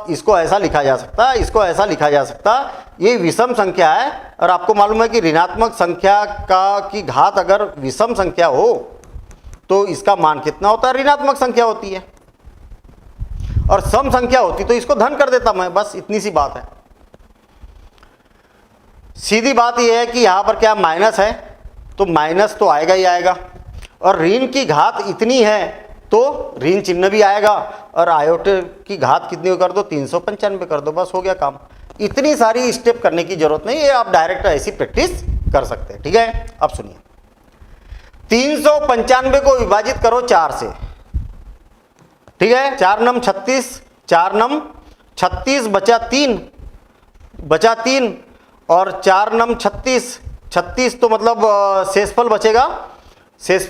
इसको ऐसा लिखा जा सकता है, इसको ऐसा लिखा जा सकता, ये विषम संख्या है, और आपको मालूम है कि ऋणात्मक संख्या की घात अगर विषम संख्या हो तो इसका मान कितना होता है, ऋणात्मक संख्या होती है, और सम संख्या होती तो इसको धन कर देता मैं। बस इतनी सी बात है। सीधी बात यह है कि यहां पर क्या माइनस है, तो माइनस तो आएगा ही आएगा, और ऋण की घात इतनी है तो ऋण चिन्ह भी आएगा, और आयोटे की घात कितनी कर दो, 395 कर दो, बस हो गया काम। इतनी सारी स्टेप करने की जरूरत नहीं है, आप डायरेक्ट ऐसी प्रैक्टिस कर सकते हैं। ठीक है, अब सुनिए, 395 को विभाजित करो 4 से। ठीक है, 4 नम 36, 4 नम 36 बचा 3, और 4 नम 36 तो मतलब शेषफल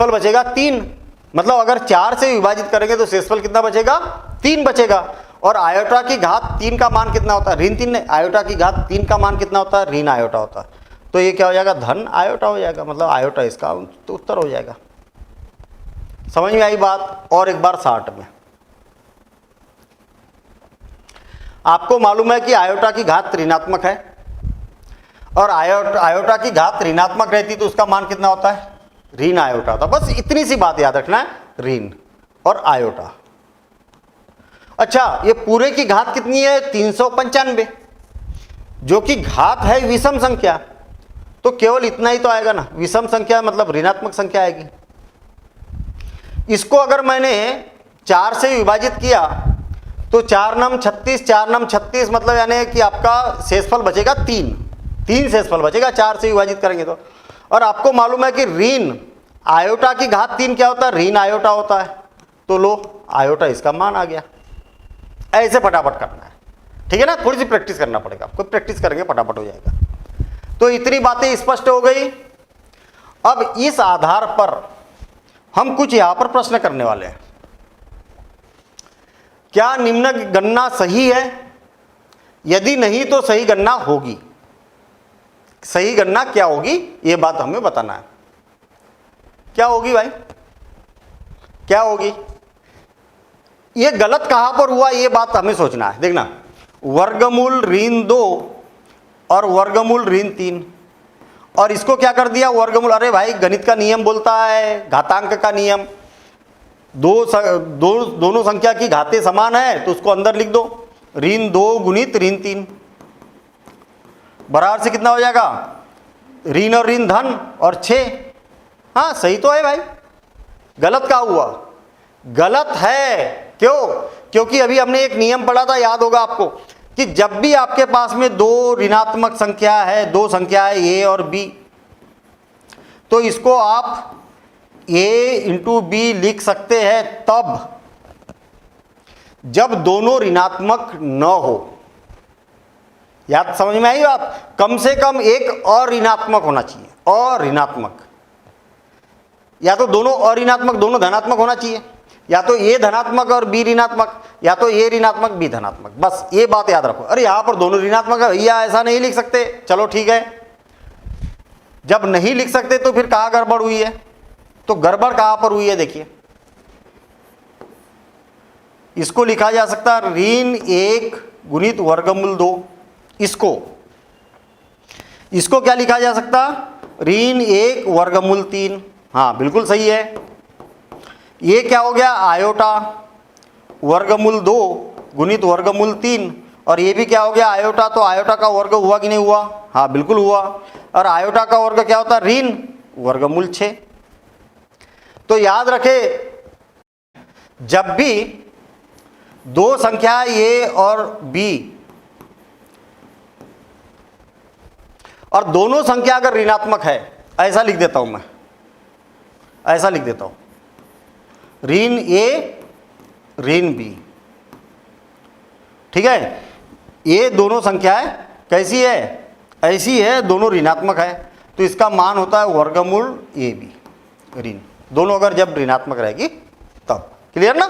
बचेगा 3। मतलब अगर 4 से विभाजित करेंगे तो शेषफल कितना बचेगा, 3 बचेगा। और आयोटा की घात 3 का मान कितना होता है, ऋण 3 नहीं, आयोटा की घात 3 का मान कितना होता है, ऋण आयोटा होता है। तो ये क्या हो जाएगा, धन आयोटा हो जाएगा, मतलब आयोटा इसका तो उत्तर हो जाएगा। समझ में आई बात। और एक बार शॉर्ट में, आपको मालूम है कि आयोटा की घात ऋणात्मक है, और आयोटा की घात ऋणात्मक रहती तो उसका मान कितना होता है, ऋण आयोटा होता। बस इतनी सी बात याद रखना है, ऋण और आयोटा। अच्छा, ये पूरे की घात कितनी है, 395, जो कि घात है विषम संख्या, तो केवल इतना ही तो आएगा ना, विषम संख्या मतलब ऋणात्मक संख्या आएगी। इसको अगर मैंने 4 से विभाजित किया तो 4 नम 36 मतलब यानी कि आपका शेषफल बचेगा 3 शेषफल बचेगा 4 से विभाजित करेंगे तो। और आपको मालूम है कि ऋण आयोटा की घात 3 क्या होता है, ऋण आयोटा होता है, तो लो आयोटा इसका मान आ गया। ऐसे फटाफट करना है, ठीक है ना, थोड़ी सी प्रैक्टिस करना पड़ेगा आपको, प्रैक्टिस करेंगे फटाफट हो जाएगा। तो इतनी बातें स्पष्ट हो गई। अब इस आधार पर हम कुछ यहां पर प्रश्न करने वाले हैं। क्या निम्न गणना सही है, यदि नहीं तो सही गणना होगी। सही गणना क्या होगी, यह बात हमें बताना है। क्या होगी भाई, क्या होगी, ये गलत कहां पर हुआ, ये बात हमें सोचना है। देखना, वर्गमूल ऋण 2 और वर्गमूल ऋण 3, और इसको क्या कर दिया वर्गमूल। अरे भाई, गणित का नियम बोलता है, घातांक का नियम, दोनों संख्या की घातें समान है तो उसको अंदर लिख दो, ऋण 2 गुणित ऋण 3 बराबर से कितना हो जाएगा, ऋण और ऋण धन और 6। हाँ सही तो है भाई, गलत क्या हुआ, गलत है। क्यों, क्योंकि अभी हमने एक नियम पढ़ा था, याद होगा आपको, कि जब भी आपके पास में 2 ऋणात्मक संख्या है, 2 संख्या है ए और बी, तो इसको आप a इंटू बी लिख सकते हैं तब जब दोनों ऋणात्मक न हो। याद समझ में आई बात, कम से कम एक अऋणात्मक होना चाहिए, अऋणात्मक, या तो दोनों अऋणात्मक दोनों धनात्मक होना चाहिए, या तो ए धनात्मक और बी ऋणात्मक, या तो ए ऋणात्मक बी धनात्मक। बस ये बात याद रखो। अरे यहां पर दोनों ऋणात्मक है भैया, ऐसा नहीं लिख सकते, चलो ठीक है, जब नहीं लिख सकते तो फिर कहां गड़बड़ हुई है, तो गड़बड़ कहां पर हुई है देखिए, इसको लिखा जा सकता है ऋण 1 गुणित वर्गमूल 2, इसको क्या लिखा जा सकता, ऋण 1 वर्गमूल 3। हाँ बिल्कुल सही है। ये क्या हो गया, आयोटा वर्गमूल 2 गुणित वर्गमूल 3, और ये भी क्या हो गया आयोटा, तो आयोटा का वर्ग हुआ कि नहीं हुआ, हाँ बिल्कुल हुआ। और आयोटा का वर्ग क्या होता है, ऋण वर्गमूल 6। तो याद रखे, जब भी 2 संख्या ए और बी, और दोनों संख्या अगर ऋणात्मक है, ऐसा लिख देता हूं मैं, ऐसा लिख देता हूं, ऋण ए ऋण बी, ठीक है। ये दोनों संख्याएं कैसी है, ऐसी है, दोनों ऋणात्मक है, तो इसका मान होता है वर्गमूल ए बी, ऋण, दोनों अगर जब ऋणात्मक रहेगी तब। क्लियर ना?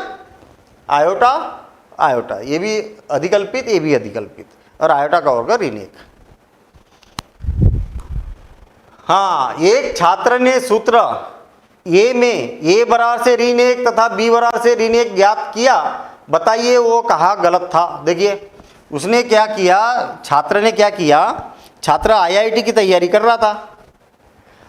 आयोटा आयोटा, ये भी अधिकल्पित, ये भी अधिकल्पित, और आयोटा का वर्ग ऋण 1। हाँ, एक छात्र ने सूत्र ए में ए बराबर से ऋण 1 तथा बी बराबर से ऋण 1 ज्ञात किया, बताइए वो कहाँ गलत था। देखिए उसने क्या किया, छात्र ने क्या किया, छात्र आईआईटी की तैयारी कर रहा था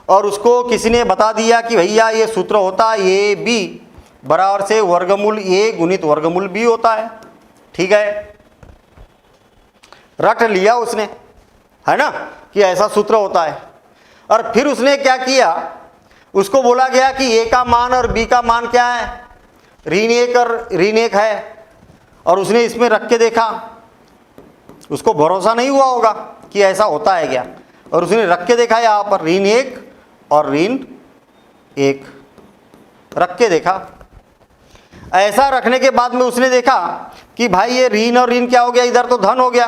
और उसको किसी ने बता दिया कि भैया ये सूत्र होता है ए बी बराबर से वर्गमूल ए गुणित वर्गमूल बी होता है, ठीक है, रट लिया उसने, है ना, कि ऐसा सूत्र होता है। और फिर उसने क्या किया, उसको बोला गया कि ए का मान और बी का मान क्या है, ऋण 1 और ऋण 1 है, और उसने इसमें रख के देखा, उसको भरोसा नहीं हुआ होगा कि ऐसा होता है क्या, और उसने रख के देखा यहाँ पर ऋण 1 और ऋण 1 रख के देखा। ऐसा रखने के बाद में उसने देखा कि भाई ये ऋण और ऋण क्या हो गया, इधर तो धन हो गया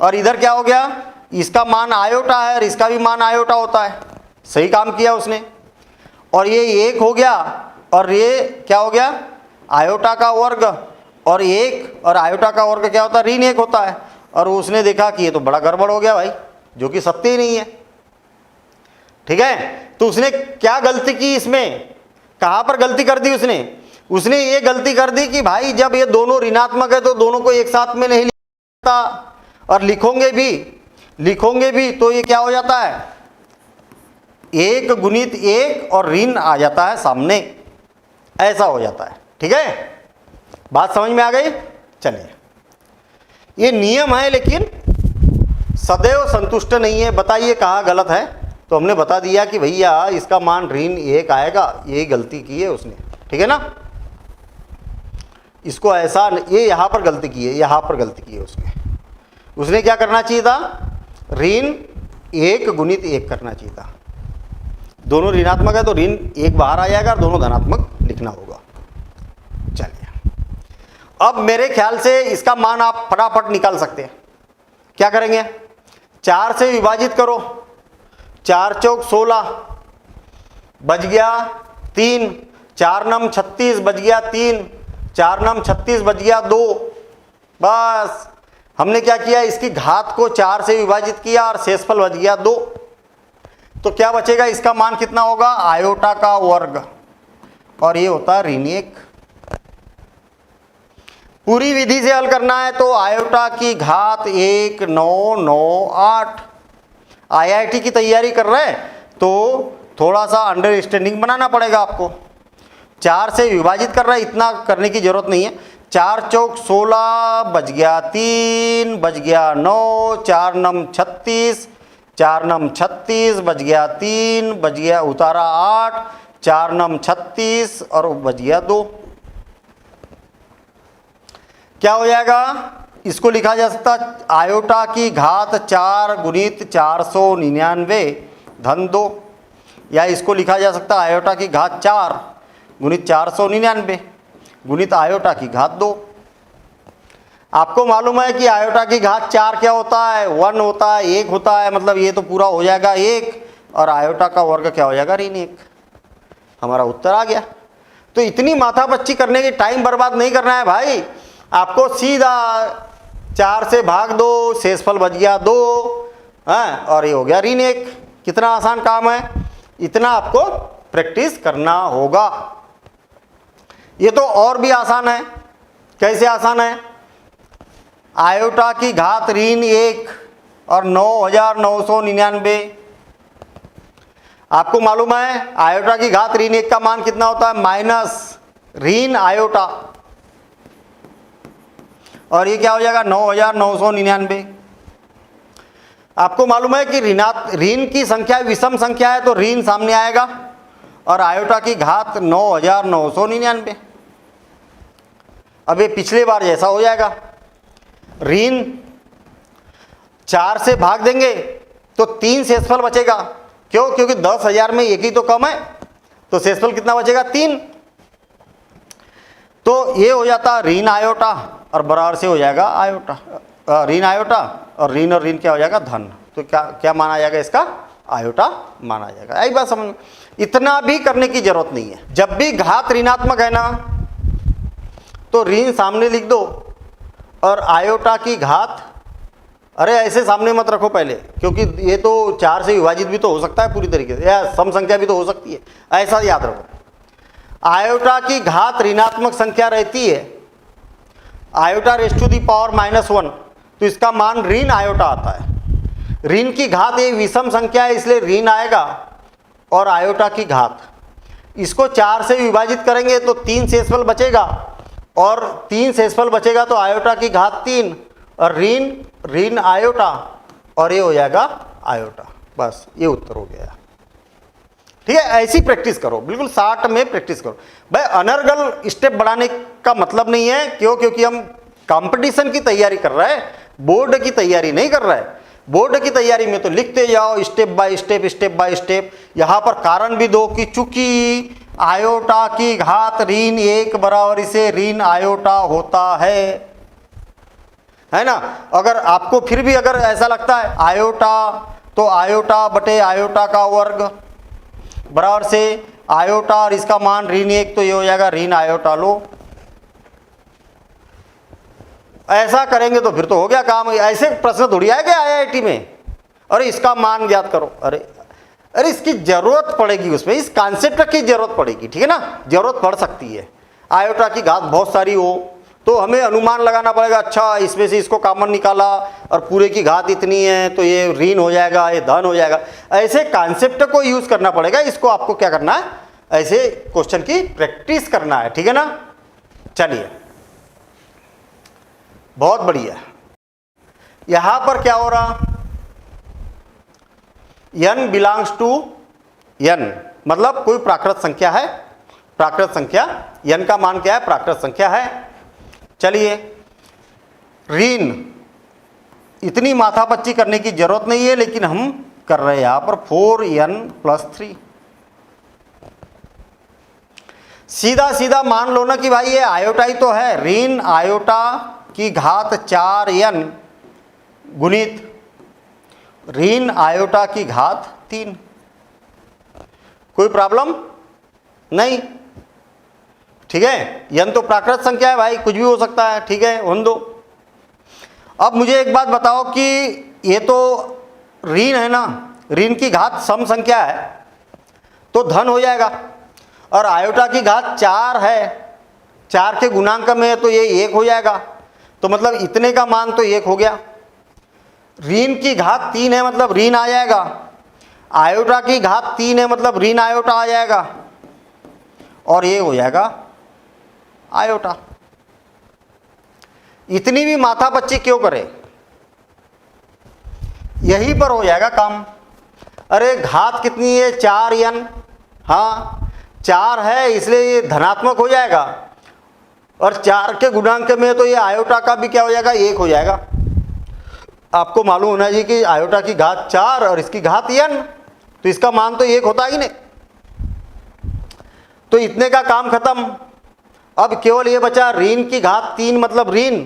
और इधर क्या हो गया, इसका मान आयोटा है और इसका भी मान आयोटा होता है। सही काम किया उसने। और ये 1 हो गया और ये क्या हो गया, आयोटा का वर्ग, और 1 और आयोटा का वर्ग क्या होता है, ऋण 1 होता है। और उसने देखा कि ये तो बड़ा गड़बड़ हो गया भाई, जो कि सत्य ही नहीं है, ठीक है। तो उसने क्या गलती की, इसमें कहाँ पर गलती कर दी उसने, उसने ये गलती कर दी कि भाई जब ये दोनों ऋणात्मक है तो दोनों को एक साथ में नहीं लिखता, और लिखोगे भी तो ये क्या हो जाता है, 1 गुणित 1 और ऋण आ जाता है सामने, ऐसा हो जाता है, ठीक है। बात समझ में आ गई? चलिए, ये नियम है लेकिन सदैव संतुष्ट नहीं है। बताइए कहाँ गलत है, तो हमने बता दिया कि भैया इसका मान ऋण 1 आएगा, ये गलती की है उसने, ठीक है ना। इसको ऐसा, ये यहाँ पर गलती की है, यहाँ पर गलती की है उसने क्या करना चाहिए था, ऋण 1 गुणित 1 करना चाहिए था। दोनों ऋणात्मक है तो ऋण 1 बाहर आ जाएगा और दोनों धनात्मक लिखना होगा। चलिए, अब मेरे ख्याल से इसका मान आप फटाफट निकाल सकते हैं। क्या करेंगे, 4 से विभाजित करो, 4 चौक 16 बच गया 3, 4 नम 36 बच गया 3, 4 नम 36 बच गया 2। बस हमने क्या किया, इसकी घात को 4 से विभाजित किया और शेषफल बच गया 2। तो क्या बचेगा, इसका मान कितना होगा, आयोटा का वर्ग, और ये होता है ऋण 1। पूरी विधि से हल करना है तो आयोटा की घात 1 9 9 8। आईआईटी की तैयारी कर रहे हैं तो थोड़ा सा अंडरस्टैंडिंग बनाना पड़ेगा आपको। 4 से विभाजित कर रहा है, इतना करने की जरूरत नहीं है। 4 चौक 16 बच गया 3 बच गया 9, 4 नम 36, 4 नम 36 बच गया 3 बच गया उतारा 8, 4 नम 36 और बच गया 2। क्या हो जाएगा, इसको लिखा जा सकता आयोटा की घात 4 गुणित 499 धन 2, या इसको लिखा जा सकता आयोटा की घात 4 गुणित 499 गुणित आयोटा की घात 2। आपको मालूम है कि आयोटा की घात 4 क्या होता है, 1 होता है, 1 होता है, मतलब ये तो पूरा हो जाएगा 1, और आयोटा का वर्ग क्या हो जाएगा, ऋण 1। हमारा उत्तर आ गया। तो इतनी माथापच्ची करने की टाइम बर्बाद नहीं करना है भाई, आपको सीधा 4 से भाग दो, शेषफल बच गया 2, और ये हो गया ऋण 1। कितना आसान काम है, इतना आपको प्रैक्टिस करना होगा। ये तो और भी आसान है। कैसे आसान है, आयोटा की घात ऋण 1 और 9999। आपको मालूम है आयोटा की घात ऋण 1 का मान कितना होता है, माइनस ऋण आयोटा, और ये क्या हो जाएगा 9999। आपको मालूम है कि ऋण की संख्या विषम संख्या है तो ऋण सामने आएगा, और आयोटा की घात 9999। अब ये पिछले बार जैसा हो जाएगा, ऋण 4 से भाग देंगे तो 3 शेषफल बचेगा। क्यों, क्योंकि 10,000 में एक ही तो कम है, तो शेषफल कितना बचेगा 3, तो ये हो जाता ऋण आयोटा और बराबर से हो जाएगा आयोटा, ऋण आयोटा और ऋण क्या हो जाएगा धन। तो क्या क्या माना जाएगा इसका, आयोटा माना जाएगा। यही बात समझ, इतना भी करने की जरूरत नहीं है। जब भी घात ऋणात्मक है ना तो ऋण सामने लिख दो और आयोटा की घात, अरे ऐसे सामने मत रखो पहले, क्योंकि ये तो 4 से विभाजित भी तो हो सकता है पूरी तरीके से, या सम संख्या भी तो हो सकती है, ऐसा याद रखो। आयोटा की घात ऋणात्मक संख्या रहती है, iota raise to the power -1, तो इसका मान ऋण आयोटा आता है। ऋण की घात ये विषम संख्या है इसलिए ऋण आएगा, और आयोटा की घात इसको 4 से विभाजित करेंगे तो 3 शेषफल बचेगा, और 3 शेषफल बचेगा तो आयोटा की घात 3 और ऋण आयोटा, और ये हो जाएगा आयोटा। बस ये उत्तर हो गया। ठीक है, ऐसी प्रैक्टिस करो, बिल्कुल 60 में प्रैक्टिस करो भाई। अनर्गल स्टेप बढ़ाने का मतलब नहीं है, क्यों, क्योंकि हम कंपटीशन की तैयारी कर रहे हैं, बोर्ड की तैयारी नहीं कर रहे हैं। बोर्ड की तैयारी में तो लिखते जाओ स्टेप बाय स्टेप। यहां पर कारण भी दो कि चूंकि आयोटा की घात ऋण 1 बराबर से ऋण आयोटा होता है ना। अगर आपको फिर भी अगर ऐसा लगता है आयोटा, तो आयोटा बटे आयोटा का वर्ग बराबर से आयोटा और इसका मान ऋण 1, तो ये हो जाएगा ऋण आयोटा। लो ऐसा करेंगे तो फिर तो हो गया काम। ऐसे प्रश्न थोड़ी आएगा आईआईटी में, अरे इसका मान ज्ञात करो, अरे इसकी जरूरत पड़ेगी, उसमें इस कॉन्सेप्ट की जरूरत पड़ेगी। ठीक है ना, जरूरत पड़ सकती है। आयोटा की घात बहुत सारी हो तो हमें अनुमान लगाना पड़ेगा, अच्छा इसमें से इसको कॉमन निकाला और पूरे की घात इतनी है तो ये ऋण हो जाएगा, ये धन हो जाएगा। ऐसे कॉन्सेप्ट को यूज करना पड़ेगा। इसको आपको क्या करना है, ऐसे क्वेश्चन की प्रैक्टिस करना है। ठीक है ना, चलिए बहुत बढ़िया। यहां पर क्या हो रहा, n बिलोंग्स टू n, मतलब कोई प्राकृत संख्या है, प्राकृत संख्या n का मान क्या है, प्राकृत संख्या है। चलिए ऋण इतनी माथापच्ची करने की जरूरत नहीं है, लेकिन हम कर रहे हैं यहां पर 4n+3। सीधा सीधा मान लो ना कि भाई ये आयोटा ही तो है, ऋण आयोटा की घात 4n गुणित ऋण आयोटा की घात 3। कोई प्रॉब्लम नहीं। ठीक है, n तो प्राकृत संख्या है भाई, कुछ भी हो सकता है। ठीक है, होने दो। अब मुझे एक बात बताओ कि ये तो ऋण है ना, ऋण की घात सम संख्या है तो धन हो जाएगा, और आयोटा की घात 4 है, 4 के गुणांक में है तो ये 1 हो जाएगा। तो मतलब इतने का मान तो 1 हो गया। ऋण की घात 3 है मतलब ऋण आ जाएगा, आयोटा की घात 3 है मतलब ऋण आयोटा आ जाएगा, और ये हो जाएगा आयोटा। इतनी भी माथापच्ची क्यों करे, यहीं पर हो जाएगा काम। अरे घात कितनी है, 4n, हाँ 4 है इसलिए ये धनात्मक हो जाएगा, और 4 के गुणांक में तो ये आयोटा का भी क्या हो जाएगा, 1 हो जाएगा। आपको मालूम होना चाहिए कि आयोटा की घात 4 और इसकी घात n, तो इसका मान तो 1 होता ही नहीं। तो इतने का काम खत्म। अब केवल ये बचा ऋण की घात 3 मतलब ऋण,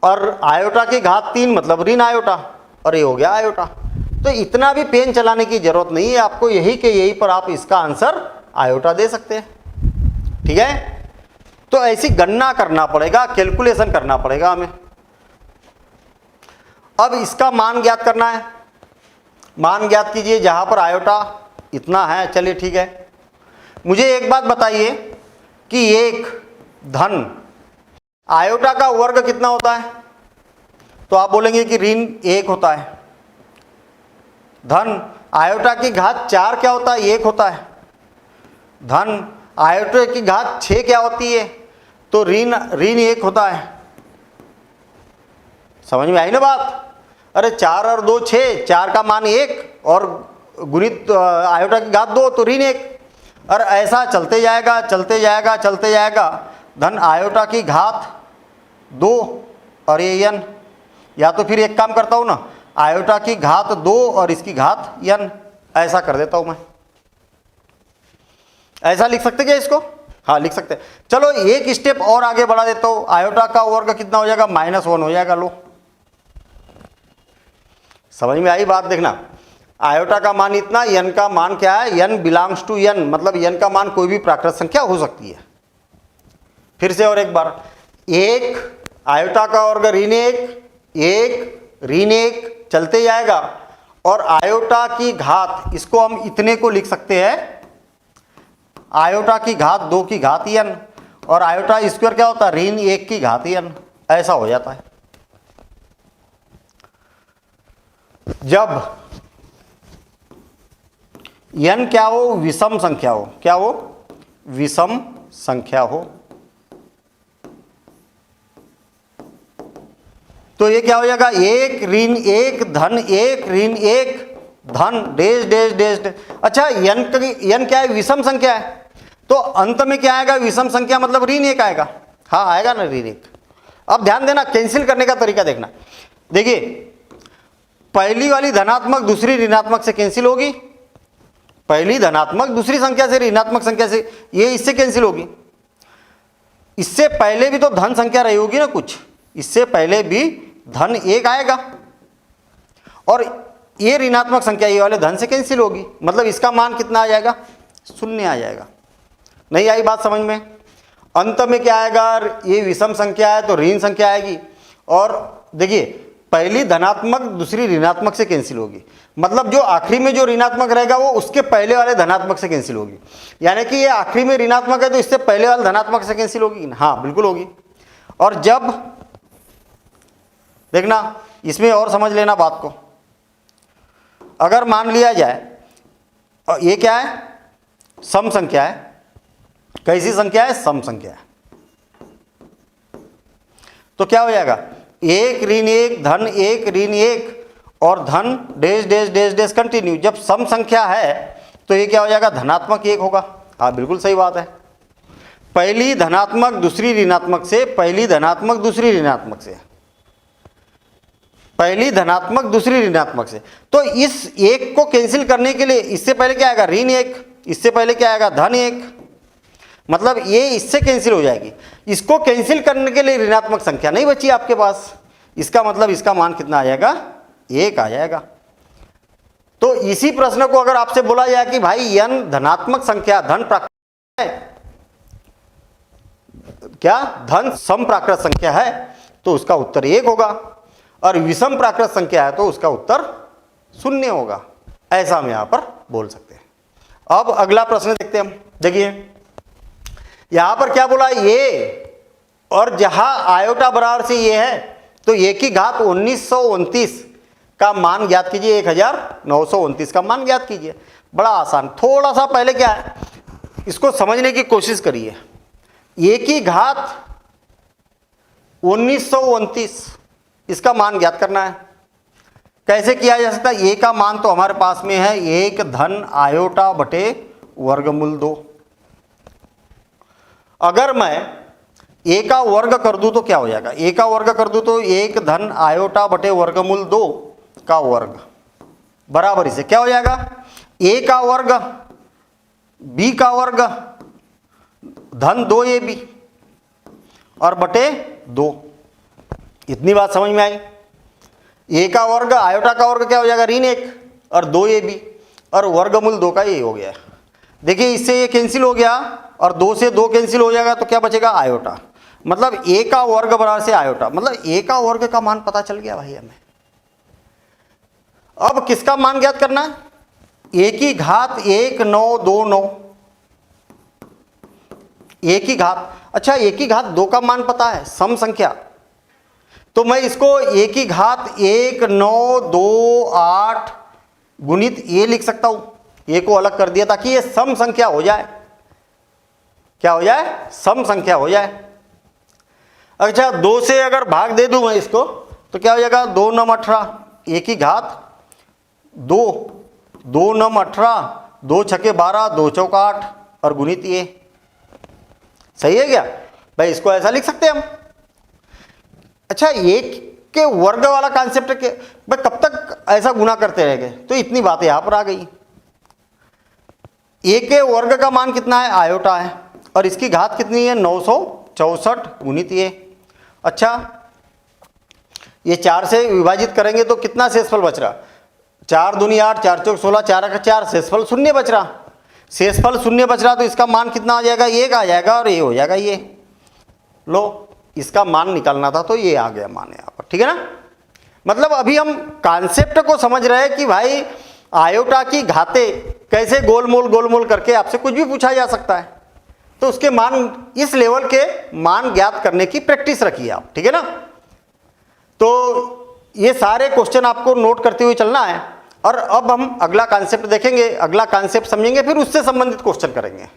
और आयोटा की घात 3 मतलब ऋण आयोटा, और ये हो गया आयोटा। तो इतना भी पेन चलाने की जरूरत नहीं है आपको, यही के यही पर आप इसका आंसर आयोटा दे सकते हैं। ठीक है, तो ऐसी गणना करना पड़ेगा, कैलकुलेशन करना पड़ेगा हमें। अब इसका मान ज्ञात करना है। मान ज्ञात कीजिए, जहां पर आयोटा इतना है। चलिए ठीक है, मुझे एक बात बताइए कि एक धन आयोटा का वर्ग कितना होता है, तो आप बोलेंगे कि ऋण 1 होता है। धन आयोटा की घात 4 क्या होता है, 1 होता है। धन आयोटा की घात 6 क्या होती है, तो ऋण 1 होता है। समझ में आई ना बात। अरे 4 और 2 6, 4 का मान 1 और गुणित आयोटा की घात 2 तो ऋण 1, और ऐसा चलते जाएगा चलते जाएगा चलते जाएगा। धन आयोटा की घात 2 और ये n, या तो फिर एक काम करता हूँ ना, आयोटा की घात 2 और इसकी घात n, ऐसा कर देता हूँ मैं। ऐसा लिख सकते क्या इसको, हाँ लिख सकते हैं। चलो एक स्टेप और आगे बढ़ा देता हूं, आयोटा का वर्ग कितना हो जाएगा, -1 हो जाएगा। लो समझ में आई बात। देखना आयोटा का मान इतना, n का मान क्या है, n बिलोंग्स टू n, मतलब n का मान कोई भी प्राकृत संख्या हो सकती है। फिर से और एक बार, एक आयोटा का वर्ग ऋण 1 ऋण 1 चलते जाएगा, और आयोटा की घात, इसको हम इतने को लिख सकते हैं आयोटा की घात 2 की घात n, और आयोटा स्क्वायर क्या होता है, ऋण 1 की घात n, ऐसा हो जाता है। जब n क्या हो, विषम संख्या हो, क्या हो, विषम संख्या हो, तो ये क्या हो जाएगा, 1 ऋण 1 धन 1 ऋण 1 धन डैश डैश डैश। अच्छा n क्या है, विषम संख्या है, तो अंत में क्या आएगा, विषम संख्या मतलब ऋण 1 आएगा। हाँ आएगा ना ऋण 1। अब ध्यान देना, कैंसिल करने का तरीका देखना। देखिए पहली वाली धनात्मक दूसरी ऋणात्मक से कैंसिल होगी, पहली धनात्मक दूसरी संख्या से ऋणात्मक संख्या से, ये इससे कैंसिल होगी। इससे पहले भी तो धन संख्या रही होगी ना कुछ, इससे पहले भी धन 1 आएगा, और ये ऋणात्मक संख्या ये वाले धन से कैंसिल होगी, मतलब इसका मान कितना आ जाएगा, 0 आ जाएगा। नहीं आई बात समझ में। अंत में क्या आएगा, ये विषम संख्या है तो ऋण संख्या आएगी, और देखिए पहली धनात्मक दूसरी ऋणात्मक से कैंसिल होगी, मतलब जो आखिरी में जो ऋणात्मक रहेगा वो उसके पहले वाले धनात्मक से कैंसिल होगी। यानी कि ये आखिरी में ऋणात्मक है तो इससे पहले वाले धनात्मक से कैंसिल होगी, हाँ बिल्कुल होगी। और जब देखना इसमें और समझ लेना बात को, अगर मान लिया जाए और ये क्या है, सम संख्या है, कैसी संख्या है, सम संख्या है, तो क्या हो जाएगा, 1 ऋण 1 धन 1 ऋण 1 और धन dash dash dash dash continue. जब सम संख्या है तो ये क्या हो जाएगा, धनात्मक 1 होगा। हाँ बिल्कुल सही बात है, पहली धनात्मक दूसरी ऋणात्मक से, पहली धनात्मक दूसरी ऋणात्मक से, पहली धनात्मक दूसरी ऋणात्मक से। तो इस 1 को कैंसिल करने के लिए इससे पहले क्या आएगा, ऋण 1, इससे पहले क्या आएगा, धन 1, मतलब ये इससे कैंसिल हो जाएगी। इसको कैंसिल करने के लिए ऋणात्मक संख्या नहीं बची आपके पास, इसका मतलब इसका मान कितना आ जाएगा, 1 आ जाएगा। तो इसी प्रश्न को अगर आपसे बोला जाए कि भाई n धनात्मक संख्या, धन प्राकृत है क्या, धन सम प्राकृत संख्या है तो उसका उत्तर 1 होगा, और विषम प्राकृत संख्या है तो उसका उत्तर 0 होगा। ऐसा हम यहां पर बोल सकते हैं। अब अगला प्रश्न देखते हैं हम। देखिए यहां पर क्या बोला, ये और जहां आयोटा बराबर से ये है तो ये की घात 1929 का मान ज्ञात कीजिए, 1929 का मान ज्ञात कीजिए। बड़ा आसान, थोड़ा सा पहले क्या है इसको समझने की कोशिश करिए। ये की घात 1929 इसका मान ज्ञात करना है। कैसे किया जा सकता है, ए का मान तो हमारे पास में है 1 धन आयोटा बटे वर्गमूल 2। अगर मैं ए का वर्ग कर दूं तो क्या हो जाएगा, ए का वर्ग कर दूं तो 1 धन आयोटा बटे वर्गमूल 2 का वर्ग बराबर इसे क्या हो जाएगा, ए का वर्ग बी का वर्ग धन 2ab और बटे 2। इतनी बात समझ में आई। ए का वर्ग आयोटा का वर्ग क्या हो जाएगा, ऋण 1 और 2ab और वर्गमूल 2 का ये हो गया। देखिए इससे ये कैंसिल हो गया और 2 से 2 कैंसिल हो जाएगा तो क्या बचेगा, आयोटा। मतलब ए का वर्ग बराबर से आयोटा, मतलब ए का वर्ग का मान पता चल गया भाई हमें। अब किसका मान ज्ञात करना है, ए की घात 1929, ए की घात, अच्छा ए की घात 2 का मान पता है, सम संख्या, तो मैं इसको ए की घात 1928 गुणित ए लिख सकता हूं। ए को अलग कर दिया ताकि ये सम संख्या हो जाए। क्या हो जाए, सम संख्या हो जाए। अच्छा 2 से अगर भाग दे दूं मैं इसको तो क्या हो जाएगा, 2 9 18, ए की घात 2, 2 9 18, 2 छके 12, 2 चौका 8 और गुणित ए। सही है क्या भाई, इसको ऐसा लिख सकते हैं हम। अच्छा एक के वर्ग वाला कॉन्सेप्ट के भाई कब तक ऐसा गुना करते रहेंगे, तो इतनी बातें यहां पर आ गई। ए के वर्ग का मान कितना है, आयोटा है, और इसकी घात कितनी है 964 गुणित ये। अच्छा, ये 4 से विभाजित करेंगे तो कितना शेषफल बच रहा, 4 दूनी 8, 4 चौक 16, 4 का 4, शेषफल शून्य बच रहा। शेषफल शून्य बच रहा तो इसका मान कितना आ जाएगा, 1 आ जाएगा और ये हो जाएगा ये। लो, इसका मान निकालना था तो ये आ गया मान यहाँ पर, ठीक है ना। मतलब अभी हम कॉन्सेप्ट को समझ रहे हैं कि भाई आयोटा की घातें कैसे गोलमोल करके आपसे कुछ भी पूछा जा सकता है, तो उसके मान, इस लेवल के मान ज्ञात करने की प्रैक्टिस रखिए आप, ठीक है ना। तो ये सारे क्वेश्चन आपको नोट करते हुए चलना है। और अब हम अगला कॉन्सेप्ट देखेंगे, अगला कॉन्सेप्ट समझेंगे, फिर उससे संबंधित क्वेश्चन करेंगे।